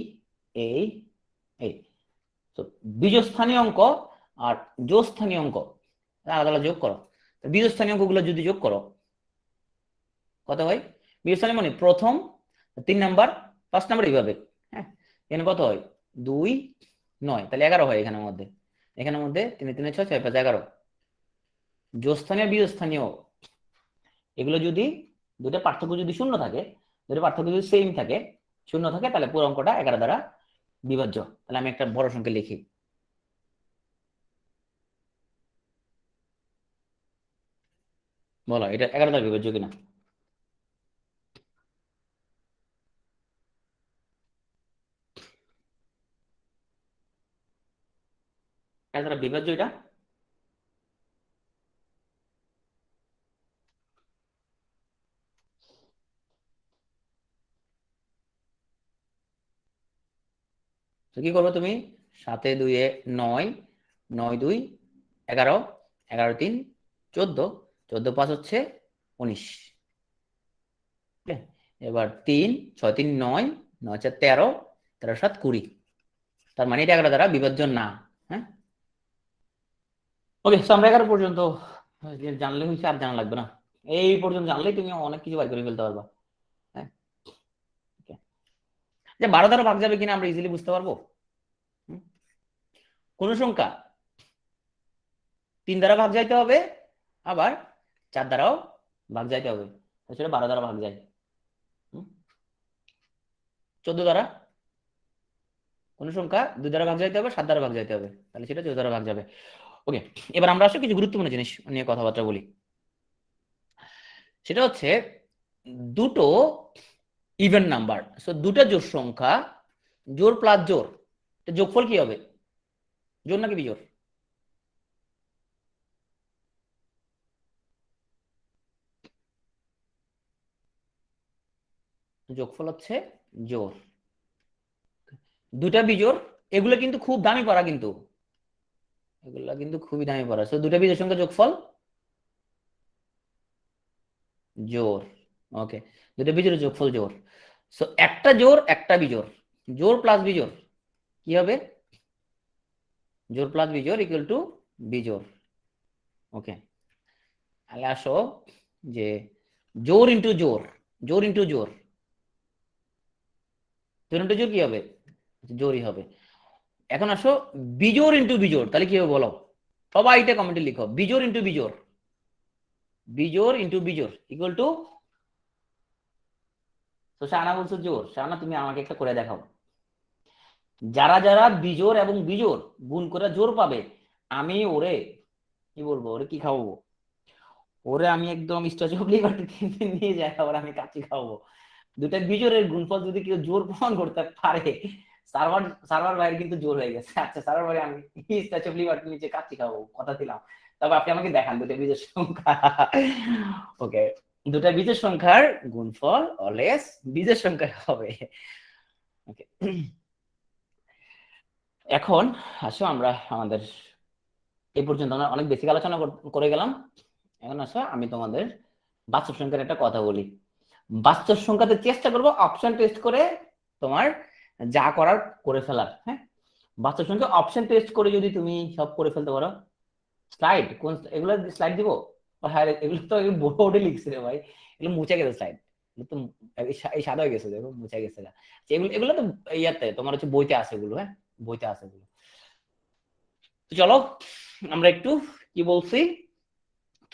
এই এই তো বীজস্থানীয় অঙ্ক আর জোড়স্থানীয় অঙ্ক আলাদা আলাদা যোগ করো। বীজস্থানীয় অঙ্কগুলো যদি যোগ করো কত হয়? বীজস্থানীয় মানে প্রথম 3 নাম্বার 5 নাম্বার এইভাবে। হ্যাঁ, এখানে কত হয়? 2 9, তাহলে 11 হয় এখানের মধ্যে। এখানের মধ্যে 3 3 6 6 5 11। জোড়স্থানীয় বীজস্থানীয় এগুলো যদি দুটো পার্থক্য যদি শূন্য থাকে, দুটো পার্থক্য যদি সেম থাকে, শূন্য থাকে, তাহলে পুরো অঙ্কটা 11 দ্বারা বিভাজ্য। তাহলে আমি একটা বড় সংখ্যা লিখি, বলো এটা 11 দ্বারা বিভাজ্য কিনা। 11 দ্বারা বিভাজ্য এটা। তো কি করবে তুমি? 7 2 9, 9 2 11, 11 3 14, 14 5 হচ্ছে 19। এবার 3 6 3 9, 9 4 13, 13 7 20। তার মানে এটা 11 দ্বারা বিভাজ্য না। হ্যাঁ, ওকে, তো আমরা 11 পর্যন্ত জানলে হয়েছে, আর জানা লাগবে না। এই পর্যন্ত জানলেই তুমি অনেক কিছু বাইর করে ফেলতে পারবা। হ্যাঁ, যে 12 দ্বারা ভাগ যাবে কিনা আমরা ইজিলি বুঝতে পারবো। কোন সংখ্যা 3 দ্বারা ভাগ যাইতে হবে, আবার 4 দ্বারাও ভাগ যাইতে হবে, সেটা 12 দ্বারা ভাগ যায়। 14 দ্বারা কোন সংখ্যা 2 দ্বারা ভাগ যাইতে হবে, 7 দ্বারা ভাগ যাইতে হবে, তাহলে সেটা 14 দ্বারা ভাগ যাবে। ওকে, এবার আমরা আসলে কিছু গুরুত্বপূর্ণ জিনিস নিয়ে কথাবার্তা বলি। সেটা হচ্ছে দুটো ইভেন নাম্বার, সো দুটো জোড় সংখ্যা, জোড় প্লাস জোড়, যোগফল কি হবে? জোড় নাকি বিজোড়? যোগফল হচ্ছে জোড়। দুটা বিজোড়, এগুলো কিন্তু খুব দামি পড়া, কিন্তু এগুলা কিন্তু খুবই দামি পড়া। সো দুটা বিজোড় সংখ্যা যোগফল জোড়। ওকে, দুটা বিজোড় যোগফল জোড়। সো একটা জোড় একটা বিজোড়, জোড় প্লাস বিজোড় কি হবে? জোড় প্লাস বিজোড় ইকুয়াল টু বিজোড়। ওকে, তাহলে আসো যে জোড় ইন্টু জোড়, জোড় ইন্টু জোড়, জোড় ইন্টু জোড় কি হবে? জোড়ই হবে। এখন আসো বিজোড় ইন্টু বিজোড়, তাহলে কি হবে বলো? সবাই এটা কমেন্টে লিখো, বিজোড় ইন্টু বিজোড়, বিজোড় ইন্টু বিজোড় ইকুয়াল টু। তো শাহানা বলছো জোড়, শাহানা তুমি আমাকে একটা করে দেখাও। যারা যারা বিজোড় এবং বিজোড় গুণ করে জোড় পাবে, আমি ওরে কি বলবো, ওরে কি খাওয়াবো? ওরে আমি একদম স্ট্যাচু অফ লিবার্টি নিয়ে যাই, আবার আমি কাচ্চি খাওয়াবো। দুটা বিজোড়ের গুণফল যদি কেউ জোর প্রমাণ করতে পারে, সার্ভার সার্ভার বাইরে কিন্তু জোর হয়ে গেছে। আচ্ছা, সার্ভার বাইরে আমি স্ট্যাচু অফ লিবার্টি নিচে কাচ্চি খাবো, কথা দিলাম। তবে আপনি আমাকে দেখান দুটা বিজোড় সংখ্যা। ওকে, দুটা বিজোড় সংখ্যার গুণফল অলওয়েজ বিজোড় সংখ্যা হবে। ওকে, এখন আসো আমরা আমাদের এই পর্যন্ত আমরা অনেক বেসিক আলোচনা করে গেলাম। এখন আসো আমি তোমাদের বাস্তব সংখ্যার একটা কথা বলি। বাস্তব সংখ্যাতে চেষ্টা করবো অপশন টেস্ট করে তোমার যা করার করে ফেলার। হ্যাঁ, বাস্তব সংখ্যা অপশন টেস্ট করে যদি তুমি সব করে ফেলতে পারো। স্লাইড কোন এগুলো স্লাইড দিব? হ্যাঁ, এগুলো তো বোর্ডে লিখছে রে ভাই, এগুলো মুছে গেছে স্লাইড, এগুলো তো এই সাদা হয়ে গেছে, দেখো মুছে গেছে। এগুলো এগুলো তো ইয়াতে তোমার হচ্ছে বইতে আছে এগুলো। হ্যাঁ, বইতে আছে এগুলো। তো চলো আমরা একটু কি বলছি,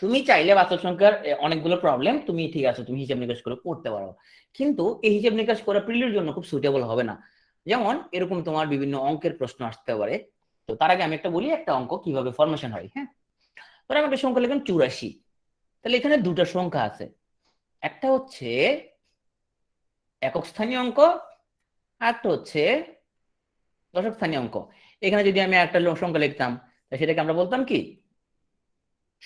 তুমি চাইলে বাস্তব সংখ্যার অনেকগুলো প্রবলেম তুমি ঠিক আছে তুমি হিসাব নিকাশ করে করতে পারো, কিন্তু এই হিসাব নিকাশ করা প্রিলির জন্য খুব সুইটেবল হবে না। যেমন এরকম তোমার বিভিন্ন অঙ্কের প্রশ্ন আসতে পারে। তো তার আগে আমি একটা বলি একটা অঙ্ক কিভাবে ফরমেশন হয়। হ্যাঁ, ধরো আমি একটা সংখ্যা লিখলাম 84, তাহলে এখানে দুটো সংখ্যা আছে, একটা হচ্ছে একক স্থানীয় অঙ্ক, আর একটা হচ্ছে দশক স্থানীয় অঙ্ক। এখানে যদি আমি একটা সংখ্যা লিখতাম সেটাকে আমরা বলতাম কি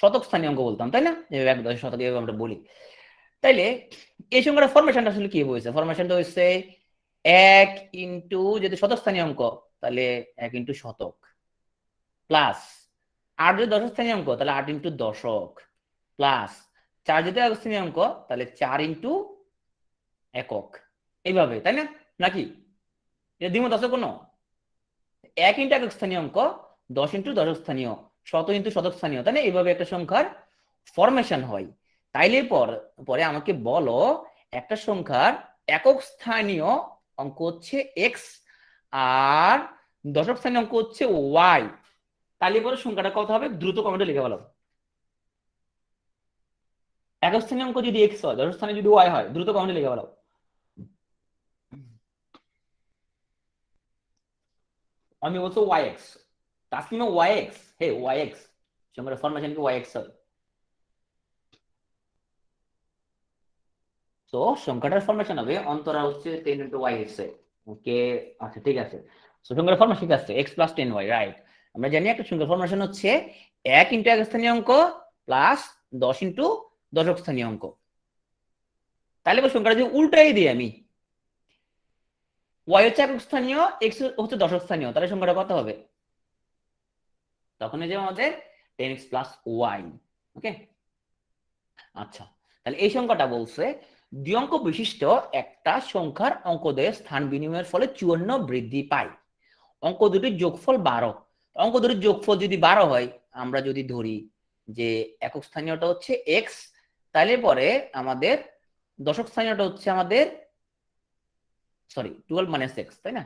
শতক স্থানীয় অঙ্ক বলতাম, তাই না? এক দশ শতক এভাবে আমরা বলি। তাইলে এই সংখ্যাটা ফরমেশনটা আসলে কি হয়েছে, ফরমেশনটা হচ্ছে 1 ইন্টু যদি শতক স্থানীয় অঙ্ক তাহলে 1 ইন্টু শতক, প্লাস 8 যদি দশক স্থানীয় অঙ্ক তাহলে 8 ইন্টু দশক, প্লাস 4 যদি একক স্থানীয় অঙ্ক তাহলে 4 ইন্টু একক, এইভাবে, তাই না? নাকি এটা দ্বিমত আছে কোনো? 1 ইন্টু একক স্থানীয় অঙ্ক, 10 ইন্টু দশক স্থানীয়, 100 ইন্টু শতক স্থানীয়, তাই না? এইভাবে একটা সংখ্যার ফরমেশন হয়। তাইলে পরে আমাকে বলো একটা সংখ্যার একক স্থানীয় অঙ্ক হচ্ছে এক্স আর দশক স্থানীয় অঙ্ক হচ্ছে ওয়াই, তাহলে পরে সংখ্যাটা কত হবে দ্রুত কমেন্টে লিখে বলো। একক স্থানীয় অঙ্ক যদি এক্স হয়, দশক স্থানীয় যদি ওয়াই হয়, দ্রুত কমেন্টে লিখে বলো। আমি বলছো Y X, Taslima Y X, হে ওয়াই এক্স, সংখ্যাটা ফরমেশন কি ওয়াই এক্স হয়। তো সংখ্যাটার ফরমেশন হবে অন্তরা হচ্ছে 10 ইন্টু ওয়াই এক্স। ওকে, আচ্ছা ঠিক আছে। তো সংখ্যার ফরমেশন ঠিক আছে এক্স প্লাস 10 ওয়াই, রাইট। আমরা জানি একটা সংখ্যার ফরমেশন হচ্ছে 1 ইন্টু এক স্থানীয় অঙ্ক প্লাস 10 ইন্টু দশক স্থানীয় অঙ্ক। তাহলে সংখ্যাটা যদি উল্টাই দিই আমি, ওয়াই হচ্ছে একক স্থানীয়, এক্স হচ্ছে দশক স্থানীয়, তাহলে সংখ্যাটা কত হবে? তখন এই যে আমাদের 10x প্লাস ওয়াই। ওকে, আচ্ছা, তাহলে এই সংখ্যাটা বলছে দুই অঙ্ক বিশিষ্ট একটা সংখ্যার অঙ্কদ্বয়ের স্থান বিনিময়ের ফলে 54 বৃদ্ধি পায়, অঙ্ক দুটির যোগফল 12। অঙ্ক দুটির যোগফল যদি 12 হয়, আমরা যদি ধরি যে একক স্থানীয়টা হচ্ছে এক্স, তাহলে পরে আমাদের দশক স্থানীয়টা হচ্ছে আমাদের সরি 12 মাইনাস এক্স, তাই না?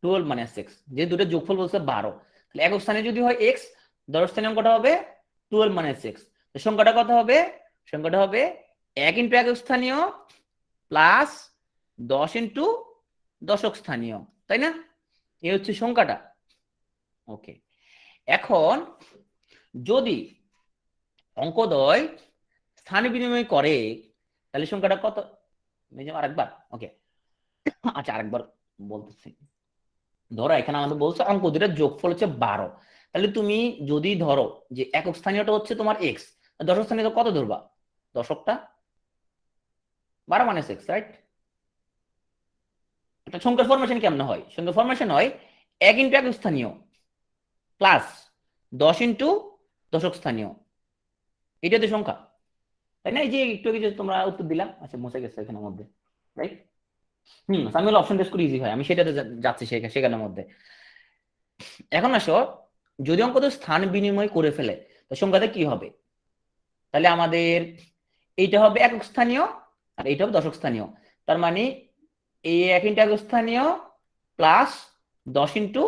12 মাইনাস এক্স, যে দুটোর যোগফল বলছে 12, তাহলে একক স্থানীয় যদি হয় এক্স, দশক স্থানীয় অঙ্কটা হবে 12 মাইনাস এক্স। সংখ্যাটা কত হবে? সংখ্যাটা হবে 1 ইন্টু একক স্থানীয় প্লাস 10 ইন্টু দশক স্থানীয়, তাই না? এই হচ্ছে সংখ্যাটা। ওকে, এখন যদি অঙ্কদ্বয় স্থান বিনিময় করে তাহলে সংখ্যাটা কত? আরেকবার, ওকে, আচ্ছা আরেকবার বলতেছি। ধরো এখানে আমাদের বলছে অঙ্ক দুটার যোগফল হচ্ছে 12, তাহলে তুমি যদি ধরো যে একক স্থানীয়টা হচ্ছে তোমার এক্স, দশক স্থানীয় কত ধরবা? দশকটা 12 মাইনাস এক্স, রাইট? একটা সংখ্যার ফরমেশন কেমন হয়? সংখ্যার ফরমেশন হয় 1 ইন্টু একক স্থানীয় প্লাস 10 ইন্টু দশক স্থানীয়, এটা তো সংখ্যা, তাই না? এই যে একটু আগে যে তোমরা উত্তর দিলাম, আচ্ছা মুছে গেছে এখানের মধ্যে, রাইট? সামিউল অপশন টেস্ট করে ইজি হয়, আমি সেটাতে যাচ্ছি সেখানের মধ্যে। এখন আসো, যদি অঙ্ক তো স্থান বিনিময় করে ফেলে তো সংখ্যাটা কি হবে? তাহলে আমাদের এইটা হবে একক স্থানীয় আর এইটা হবে দশক স্থানীয়, তার মানে এই 1 ইন্টু একক স্থানীয় প্লাস 10 ইন্টু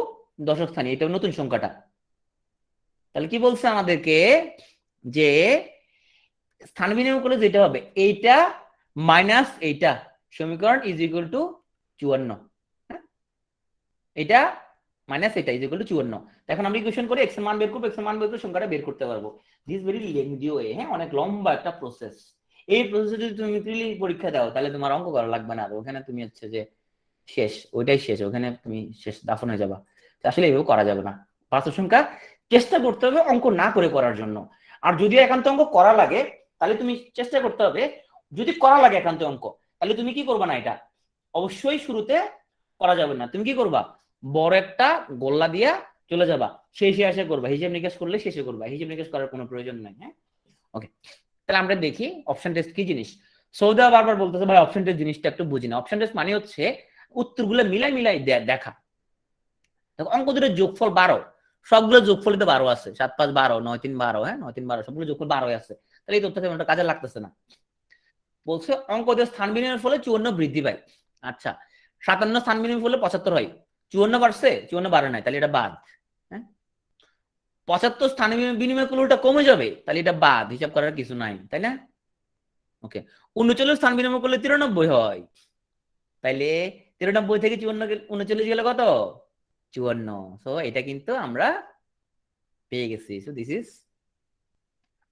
দশক স্থানীয়, এটা নতুন সংখ্যাটা। তাহলে কি বলছে আমাদেরকে যে স্থান বিনিময় করলে যেটা হবে এইটা মাইনাস এইটা, সমীকরণ ইজ ইকুয়াল টু 54। এটা মাইনাস এটা ইজ ইকুয়াল টু 54। এখন আমরা ইকুয়েশন করে এক্স এর মান বের করব, এক্স এর মান বের করে সংখ্যাটা বের করতে পারবো। দিস ভেরি লেংদি ওয়ে, হ্যাঁ, অনেক লম্বা একটা প্রসেস। এই প্রসেসে যদি তুমি প্রিলি পরীক্ষা দাও তাহলে তোমার অঙ্ক করা লাগবে না, আর ওখানে তুমি হচ্ছে যে শেষ, ওইটাই শেষ, ওখানে তুমি শেষ দাফন হয়ে যাবা। আসলে এইভাবে করা যাবে না। বাস্তব সংখ্যা চেষ্টা করতে হবে অঙ্ক না করে করার জন্য, আর যদি একান্ত অঙ্ক করা লাগে তাহলে তুমি চেষ্টা করতে হবে, যদি করা লাগে একান্ত অঙ্ক তাহলে তুমি কি করবা না, এটা অবশ্যই শুরুতে করা যাবে না। তুমি কি করবা, বড় একটা গোল্লা দিয়া চলে যাবা, শেষে আসে করবা, হিসাব নিকাশ করলে শেষে করবা, হিসাব নিকাশ করার কোনো প্রয়োজন নাই। হ্যাঁ, ওকে, তাহলে আমরা দেখি অপশন টেস্ট কি জিনিস। সৌদা বারবার বলতেছে ভাই অপশন টেস্ট জিনিসটা একটু বুঝি না। অপশন টেস্ট মানে হচ্ছে উত্তরগুলো মিলাই মিলাই দেখা। দেখো অঙ্ক দুটোর যোগফল 12, সবগুলো যোগফলই তো 12 আছে, 7 5 12, 9 3 12, হ্যাঁ 9 3 12, সবগুলো যোগফল 12 আছে। তাহলে এই তথ্য তেমন কাজে লাগতেছে না। বলছে অঙ্ক দিয়ে স্থান বিনিময়ের ফলে 54 বৃদ্ধি পায়। আচ্ছা, 57 স্থান বিনিময়ের ফলে 75 হয়, 54 বাড়ছে, 54 বাড়ে নাই, তাহলে এটা বাদ। হ্যাঁ, 75 স্থান বিনিময় করলে ওটা কমে যাবে, তাহলে এটা বাদ, হিসাব করার কিছু নাই, তাই না? ওকে, 39 স্থান বিনিময় করলে 93 হয়, তাইলে 93 থেকে 39 গেলে কত? 54। সো এটা কিন্তু আমরা পেয়ে গেছি। সো দিস ইজ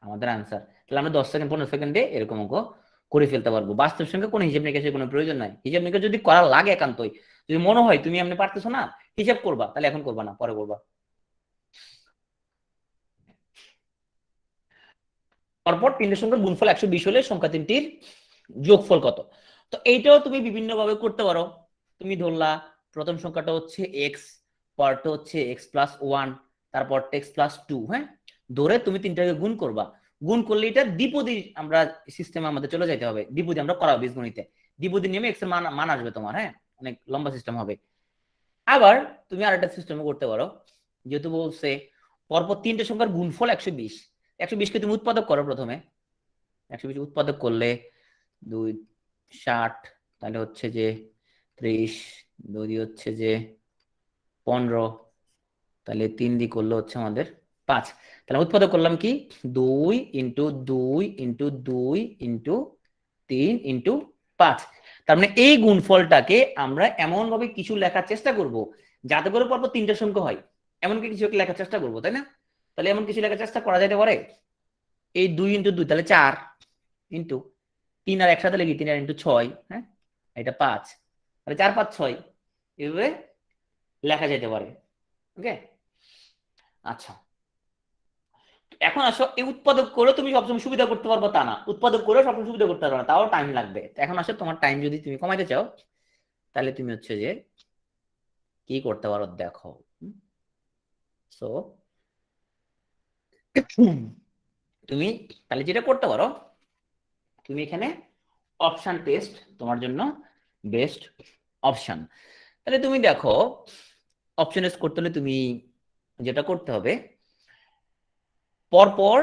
আমাদের আনসার। তাহলে আমরা 10 সেকেন্ড 15 সেকেন্ডে এরকম অঙ্ক করে ফেলতে পারবো। বাস্তব সঙ্গে কোনো হিসাব নিকাশের কোনো প্রয়োজন নাই। হিসাব নিকাশ যদি করা লাগে একান্তই, যদি মনে হয় তুমি এমনি পারতেছো না, হিসাব করবা, তাহলে এখন করবা না, পরে করবা। পরপর তিনটের সংখ্যার গুণফল 120 হলে সংখ্যা তিনটির যোগফল কত? তো এইটাও তুমি বিভিন্ন ভাবে করতে পারো। তুমি ধরলা প্রথম সংখ্যাটা হচ্ছে এক্স, পরটা হচ্ছে এক্স প্লাস ওয়ান, তারপর এক্স প্লাস টু। হ্যাঁ, ধরে তুমি তিনটাকে গুণ করবা। গুণ করলে এটা দ্বিপদী আমরা সিস্টেমে আমাদের চলে যেতে হবে, দ্বিপদী আমরা করাবো বীজগণিতে। দ্বিপদী নিয়মে এক্স এর মান আসবে তোমার। হ্যাঁ, অনেক লম্বা সিস্টেম হবে। আবার তুমি আরেকটা সিস্টেমে করতে পারো, যেহেতু বলছে পরপর তিনটে সংখ্যার গুণফল 120, 120কে তুমি উৎপাদক করো প্রথমে। 120 উৎপাদক করলে 2 60, তাহলে হচ্ছে যে 30, 2 হচ্ছে যে 15, তাহলে 3 দিয়ে করলে হচ্ছে আমাদের 5। তাহলে উৎপাদক করলাম কি 2 ইন্টু 2 ইন্টু 2 ইন্টু 3 ইন্টু 5। তার মানে এই গুণফলটাকে আমরা এমন ভাবে কিছু লেখার চেষ্টা করব যাতে করে পরপর তিনটা সংখ্যা হয়, এমন কিছু লেখার চেষ্টা করবো, তাই না? তাহলে এমন কিছু লেখার চেষ্টা করা যেতে পারে। এই 2 ইন্টু 2 তাহলে 4 ইন্টু 3 আর একসাথে লিখি 3 আর ইন্টু 6। হ্যাঁ, এটা 5, তাহলে 4 5 6 এভাবে লেখা যেতে পারে। ওকে, আচ্ছা। এখন আসো, এই উৎপাদক করে তুমি সবসময় সুবিধা করতে পারবো তা না, উৎপাদক করে সবসময় সুবিধা করতে পারবে না, তাও টাইম লাগবে। এখন আসো, তোমার টাইম যদি তুমি কমাইতে চাও, তাহলে তুমি হচ্ছে যে কি করতে পারো দেখো। সো তুমি তাহলে যেটা করতে পারো, তুমি এখানে অপশন টেস্ট তোমার জন্য বেস্ট অপশন। তাহলে তুমি দেখো, অপশন টেস্ট করতে হলে তুমি যেটা করতে হবে, পরপর,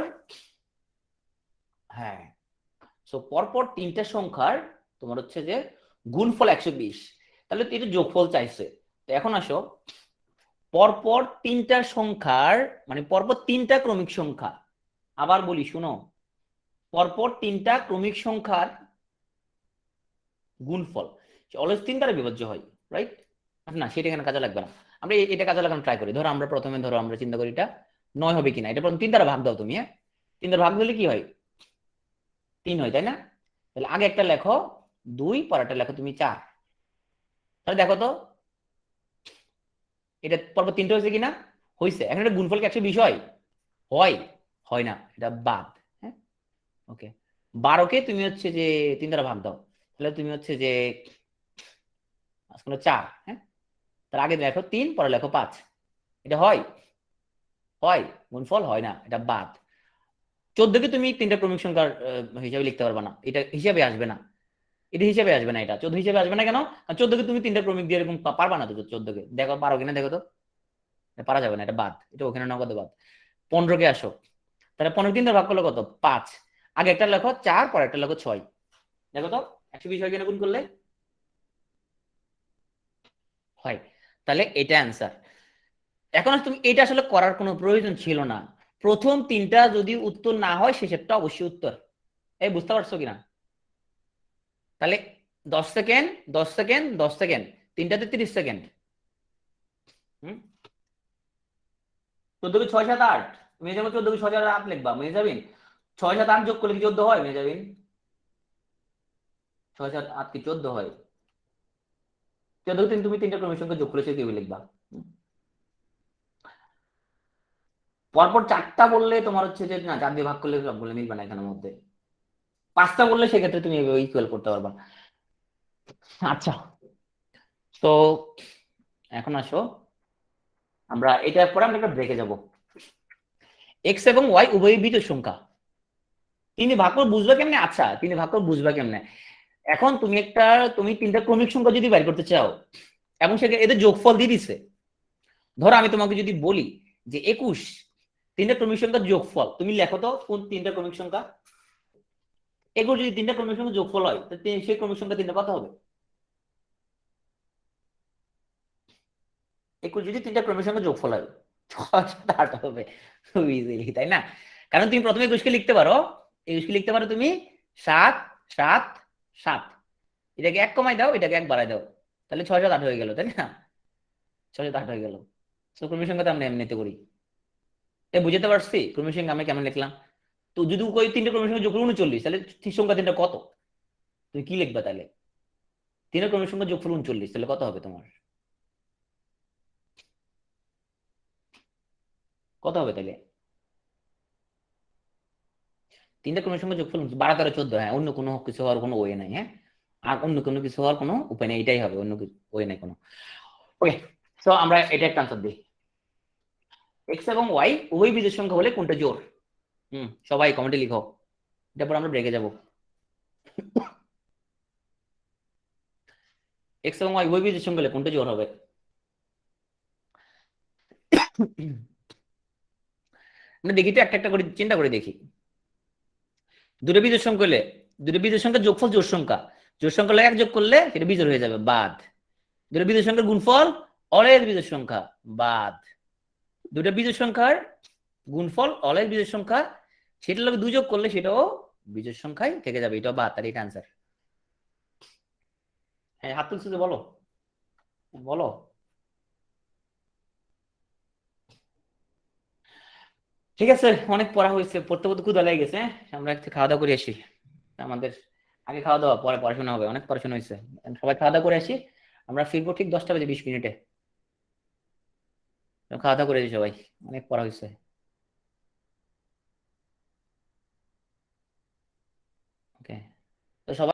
হ্যাঁ, সো পরপর তিনটা সংখ্যার তোমার হচ্ছে যে গুণফল 120, তাহলে এটা যোগফল চাইছে। তো এখন আসো, পরপর তিনটা সংখ্যার মানে পরপর তিনটা ক্রমিক সংখ্যা, আবার বলি শুনো, পরপর তিনটা ক্রমিক সংখ্যার গুণফল অলওয়েজ 3 দ্বারা বিভাজ্য হয়, রাইট? না, সেটা এখানে কাজে লাগবে না, আমরা এটা কাজে লাগানো ট্রাই করি। ধরো আমরা প্রথমে আমরা চিন্তা করি এটা 9 হবে কিনা, এটা প্রথম 3 দ্বারা ভাগ দাও তুমি। হ্যাঁ, 3 দ্বারা ভাগ দিলে কি হয়? 3 হয়, তাই না? তাহলে আগে একটা লেখো 2, পরেরটা লেখো তুমি 4। তাহলে দেখো তো এটা পরপর 3টা হয়েছে কিনা? হয়েছে। এখন এটা গুণফল কি 120 হয়? হয়? হয় না, এটা বাদ। হ্যাঁ, ওকে। 12কে তুমি হচ্ছে যে 3 দ্বারা ভাগ দাও, তাহলে তুমি হচ্ছে যে 4। হ্যাঁ, তার আগে লেখো 3, পরে লেখো 5। এটা হয়? হয়? গুণফল হয় না, এটা বাদ। 14কে তুমি 3টা ক্রমিক সংখ্যার হিসাবে লিখতে পারবে না, এটা হিসাবে আসবে না, এটা হিসাবে আসবে না, এটা 14 হিসাবে আসবে না। কেন? কারণ 14কে তুমি 3টা ক্রমিক দিয়ে এরকম পারবা না তো। 14কে দেখো পারো কিনা দেখো তো, পারা যাবে না, এটা বাদ, এটা ওখানে নগদে বাদ। 15কে আসো, তাহলে 15 3 ভাগ করলে কত? 5। আগে একটা লেখো 4, পরে একটা লেখো 6। দেখো তো 120 হয় কিনা গুণ করলে? হয়। তাহলে এটা অ্যান্সার। এখন তুমি এটা আসলে করার কোনো প্রয়োজন ছিল না, প্রথম তিনটা যদি উত্তর না হয় শেষেরটা অবশ্যই উত্তর। এই বুঝতে পারছো কিনা? তাহলে 10 সেকেন্ড 10 সেকেন্ড 10 সেকেন্ড, তিনটাতে 30 সেকেন্ড। হুম, 14কে 6 7 8, মেজাবিন 14কে 6 7 8 লিখবা। মেজাবিন 6 7 8 যোগ করলে কি 14 হয়? মেজাবিন 6 7 8 কি 14 হয়? 14কে তুমি তিনটা ক্রমিক সংখ্যা যোগ করেছো কি লিখবা। পরপর 4টা বললে তোমার হচ্ছে যে না, 4 দিয়ে ভাগ করলে সবগুলো মিলবে না এখানের মধ্যে। 5টা বললে সেক্ষেত্রে তুমি ইকুয়াল করতে পারবা। আচ্ছা, তো এখন আসো, আমরা এটার পরে আমরা একটা ব্রেকে যাব। এক্স এবং ওয়াই উভয়ই বিজোড় সংখ্যা, তিনি ভাগ করে বুঝবা কেমনে? আচ্ছা, তিনি ভাগ করে বুঝবা কেমনে? এখন তুমি তিনটা ক্রমিক সংখ্যা যদি বের করতে চাও এবং সেখানে এদের যোগফল দিয়ে দিছে, ধরো আমি তোমাকে যদি বলি যে 21 তিনটা ক্রমিক সংখ্যার যোগফল, তুমি লেখো তো কোন তিনটা ক্রমিক সংখ্যা। 21 যদি তিনটা ক্রমিক সংখ্যা যোগফল হয়, সেই ক্রমিক সংখ্যা তিনটা কত হবে? 21 যদি 3টা ক্রমের সঙ্গে যোগফল হয় 6 হবে খুব ইজিলি, তাই না? কারণ তুমি প্রথমে 21কে লিখতে পারো, 21কে লিখতে পারো তুমি 7 7 7, এটাকে 1 কমাই দাও, এটাকে 1 বাড়াই দাও, তাহলে 6 7 8 হয়ে গেল, তাই না? 6 7 8 হয়ে গেল। তো ক্রমের সংখ্যা তো আমরা এমনিতে করি। বুঝতে পারছি ক্রমের সংখ্যা আমি কেমন লিখলাম? তো যদি কই 3টা ক্রমের সংখ্যা যোগ করে 39, তাহলে সংখ্যা 3টা কত? তুমি কি লিখবা তাহলে? 3টা ক্রমের সংখ্যা যোগফল 39, তাহলে কত হবে তোমার? কত হবে তাহলে? 3টা ক্রমের সংখ্যা যোগফল 12 13 14, হ্যাঁ, অন্য কোনো কিছু হওয়ার কোনো ওয়ে নাই, হ্যাঁ, আর অন্য কোনো কিছু হওয়ার কোনো উপায় নেই, এটাই হবে, অন্য কিছু ওয়ে নাই কোনো। ওকে, সো আমরা এটা একটা আনসার দিই। এক্স এবং ওয়াই উভয় বিজোড় সংখ্যা হলে কোনটা জোড়? সবাই কমেন্টে লিখো, তারপর আমরা ব্রেকে যাব। এক্স এবং ওয়াই উভয় বিজোড় সংখ্যা হলে কোনটা জোড় হবে? আমরা দেখি তো, একটা একটা করে চিন্তা করে দেখি। দুটো বিজোড় সংখ্যা হলে, দুটো বিজোড় সংখ্যার যোগফল জোড় সংখ্যা, জোড় সংখ্যা হলে 1 যোগ করলে সেটা বিজোড় হয়ে যাবে, বাদ। দুটো বিজোড় সংখ্যার গুণফল অলয়ের বিজোড় সংখ্যা, বাদ। দুটো বিজোড় সংখ্যার গুণফল অলয়ের বিজোড় সংখ্যা, সেটার লগে 2 যোগ করলে সেটাও বিজোড় সংখ্যায় থেকে যাবে, এটা বাদ, আর এটা আনসার। হ্যাঁ, হাত তুলছো যে, বলো বলো। ঠিক আছে, অনেক পড়া হয়েছে, পড়তে পড়তে ক্ষুধা লেগে গেছে, আমরা একটু খাওয়া দাওয়া করে আসি। আমাদের আগে খাওয়া দাওয়া, পরে পড়াশোনা হবে, অনেক পড়াশোনা হয়েছে। সবাই খাওয়া দাওয়া করে আসি, আমরা ফিরবো ঠিক 10টা বেজে 20 মিনিটে। খাওয়া দাওয়া করে আসি সবাই, অনেক পড়া হয়েছে। ওকে, তো সবাই